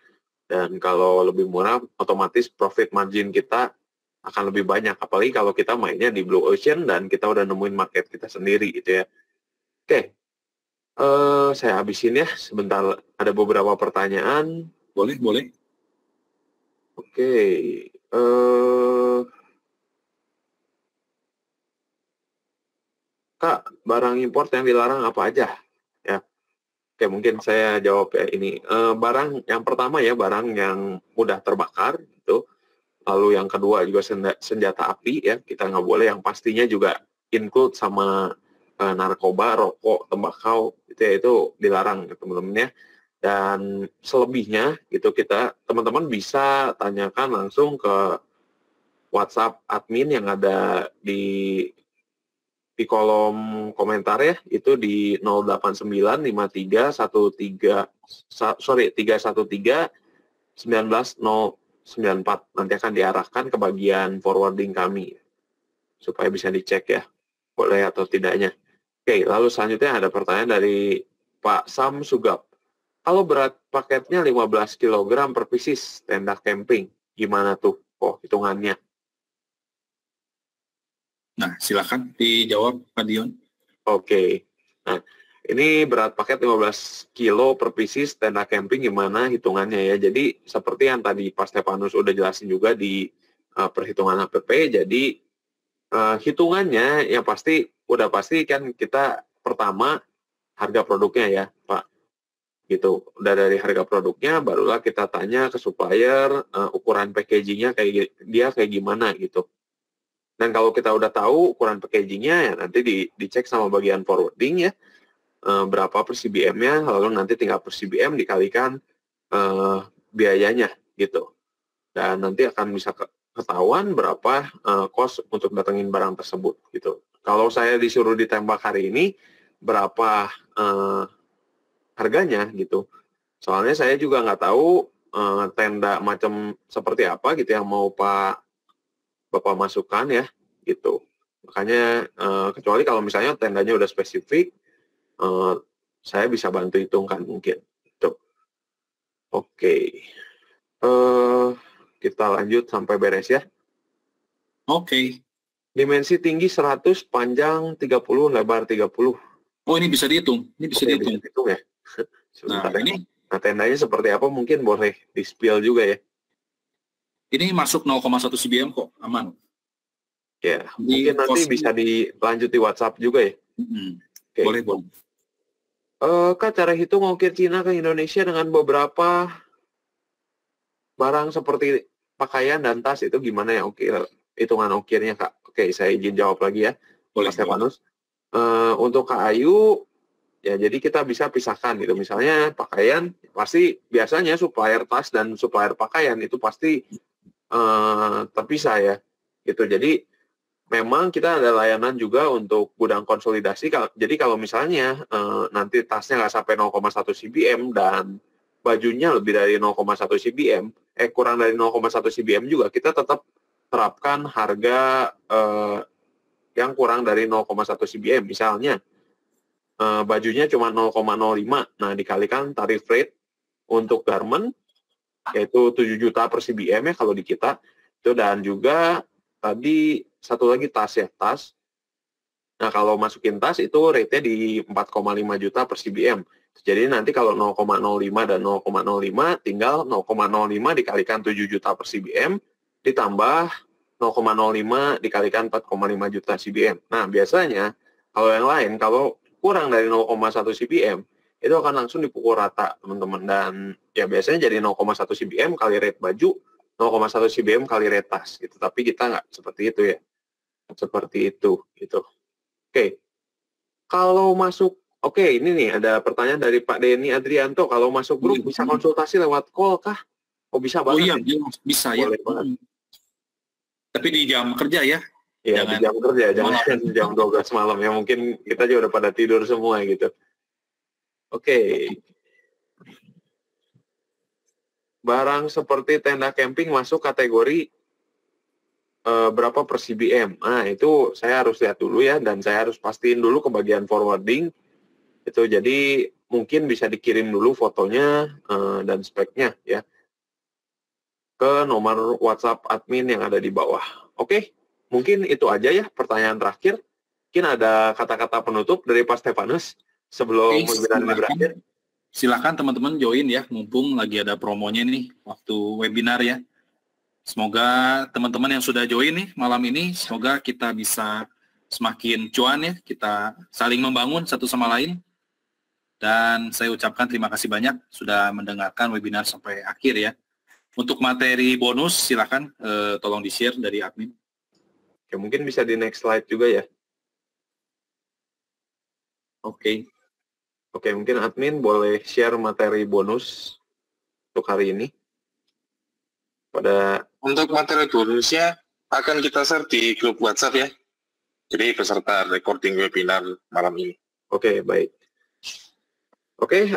Dan kalau lebih murah, otomatis profit margin kita akan lebih banyak. Apalagi kalau kita mainnya di Blue Ocean dan kita udah nemuin market kita sendiri gitu ya. Oke, saya habisin ya. Sebentar, ada beberapa pertanyaan. Boleh. Oke, Kak, barang import yang dilarang apa aja? Ya, oke, mungkin saya jawab ya ini. Barang yang pertama ya, barang yang mudah terbakar gitu. Lalu yang kedua juga senjata api ya, kita nggak boleh, yang pastinya juga include sama narkoba, rokok, tembakau, itu dilarang teman-teman ya. Dan selebihnya gitu kita teman-teman bisa tanyakan langsung ke WhatsApp admin yang ada di kolom komentar ya, itu di 313-1994. Nanti akan diarahkan ke bagian forwarding kami supaya bisa dicek ya, boleh atau tidaknya. Oke, lalu selanjutnya ada pertanyaan dari Pak Sam Sugap. Kalau berat paketnya 15 kg per pieces tenda camping, gimana tuh hitungannya? Nah, silakan dijawab Pak Dion. Oke. Nah, ini berat paket 15 kilo per pieces tenda camping gimana hitungannya ya. Jadi seperti yang tadi Pak Stefanus udah jelasin juga di perhitungan HPP, jadi hitungannya yang pasti udah pasti kan kita pertama harga produknya ya, Pak. Gitu. Udah dari harga produknya barulah kita tanya ke supplier ukuran packagingnya kayak gimana gitu. Dan kalau kita udah tahu ukuran packagingnya, ya nanti dicek sama bagian forwarding ya, berapa per CBM-nya, lalu nanti tinggal per CBM dikalikan biayanya gitu. Dan nanti akan bisa ketahuan berapa cost untuk datengin barang tersebut gitu. Kalau saya disuruh ditembak hari ini, berapa harganya gitu. Soalnya saya juga nggak tahu tenda macam seperti apa gitu yang mau Bapak masukkan ya, gitu. Makanya kecuali kalau misalnya tendanya udah spesifik, saya bisa bantu hitungkan mungkin. Gitu. Oke. Kita lanjut sampai beres ya. Oke. Dimensi tinggi 100, panjang 30, lebar 30. Oh, ini bisa dihitung. Ini bisa dihitung. Bisa dihitung ya. Nah, ini. Nah, tendanya seperti apa mungkin boleh di-spill juga ya. Ini masuk 0,1 CBM kok, aman. Ya, mungkin nanti bisa dilanjut di WhatsApp juga ya. Okay. Boleh. Kak, cara hitung ongkir Cina ke Indonesia dengan beberapa barang seperti pakaian dan tas itu gimana ya hitungan ongkirnya, Kak? Oke, saya izin jawab lagi ya, Mas Stefanus. Untuk Kak Ayu, ya jadi kita bisa pisahkan gitu. Misalnya pakaian, pasti biasanya supplier tas dan supplier pakaian itu pasti terpisah ya. Gitu. Jadi memang kita ada layanan juga untuk gudang konsolidasi. Jadi kalau misalnya nanti tasnya nggak sampai 0,1 CBM dan bajunya lebih dari 0,1 CBM, kurang dari 0,1 CBM juga, kita tetap terapkan harga yang kurang dari 0,1 CBM. Misalnya bajunya cuma 0,05, nah dikalikan tarif rate untuk garment yaitu 7 juta per CBM ya kalau di kita itu. Dan juga tadi satu lagi tas ya, tas. Nah kalau masukin tas itu rate-nya di 4,5 juta per CBM. Jadi nanti kalau 0,05 dan 0,05 tinggal 0,05 dikalikan 7 juta per CBM ditambah 0,05 dikalikan 4,5 juta CBM. Nah biasanya kalau yang lain kalau kurang dari 0,1 CBM itu akan langsung dipukul rata teman-teman, dan ya biasanya jadi 0,1 CBM kali rate baju, 0,1 CBM kali rate tas gitu. Tapi kita nggak seperti itu ya, seperti itu gitu. Oke. Kalau masuk, ini nih ada pertanyaan dari Pak Denny Adrianto, kalau masuk grup bisa konsultasi lewat call kah? Bisa banget. Oh iya, bisa ya. Boleh banget. Tapi di jam kerja ya. Iya, di jam kerja, jangan jam 12 malam ya, mungkin kita juga udah pada tidur semua gitu. Oke. Barang seperti tenda camping masuk kategori berapa per CBM. Nah, itu saya harus lihat dulu ya, dan saya harus pastiin dulu ke bagian forwarding. Itu jadi mungkin bisa dikirim dulu fotonya dan speknya ya ke nomor WhatsApp admin yang ada di bawah. Oke, mungkin itu aja ya pertanyaan terakhir. Mungkin ada kata-kata penutup dari Pak Stefanus sebelum webinar ini berakhir. Silakan teman-teman join ya, mumpung lagi ada promonya nih waktu webinar ya. Semoga teman-teman yang sudah join nih malam ini, semoga kita bisa semakin cuan ya, kita saling membangun satu sama lain. Dan saya ucapkan terima kasih banyak sudah mendengarkan webinar sampai akhir ya. Untuk materi bonus silakan tolong di-share dari admin. Oke, mungkin bisa di next slide juga ya. Oke. Oke, mungkin admin boleh share materi bonus untuk hari ini. Untuk materi bonusnya akan kita share di grup WhatsApp ya. Jadi beserta recording webinar malam ini. Oke, baik. Oke,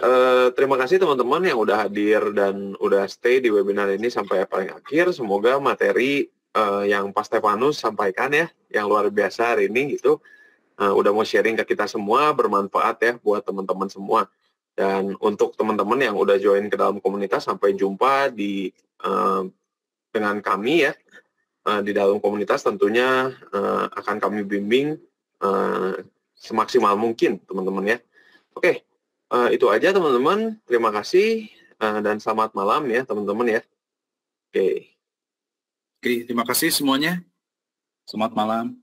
terima kasih teman-teman yang udah hadir dan udah stay di webinar ini sampai paling akhir. Semoga materi yang Pak Stefanus sampaikan ya, yang luar biasa hari ini gitu, udah mau sharing ke kita semua, bermanfaat ya buat teman-teman semua. Dan untuk teman-teman yang udah join ke dalam komunitas, sampai jumpa dengan kami ya, di dalam komunitas tentunya akan kami bimbing semaksimal mungkin teman-teman ya. Oke. Itu aja teman-teman, terima kasih dan selamat malam ya teman-teman ya. Oke, terima kasih semuanya. Selamat malam.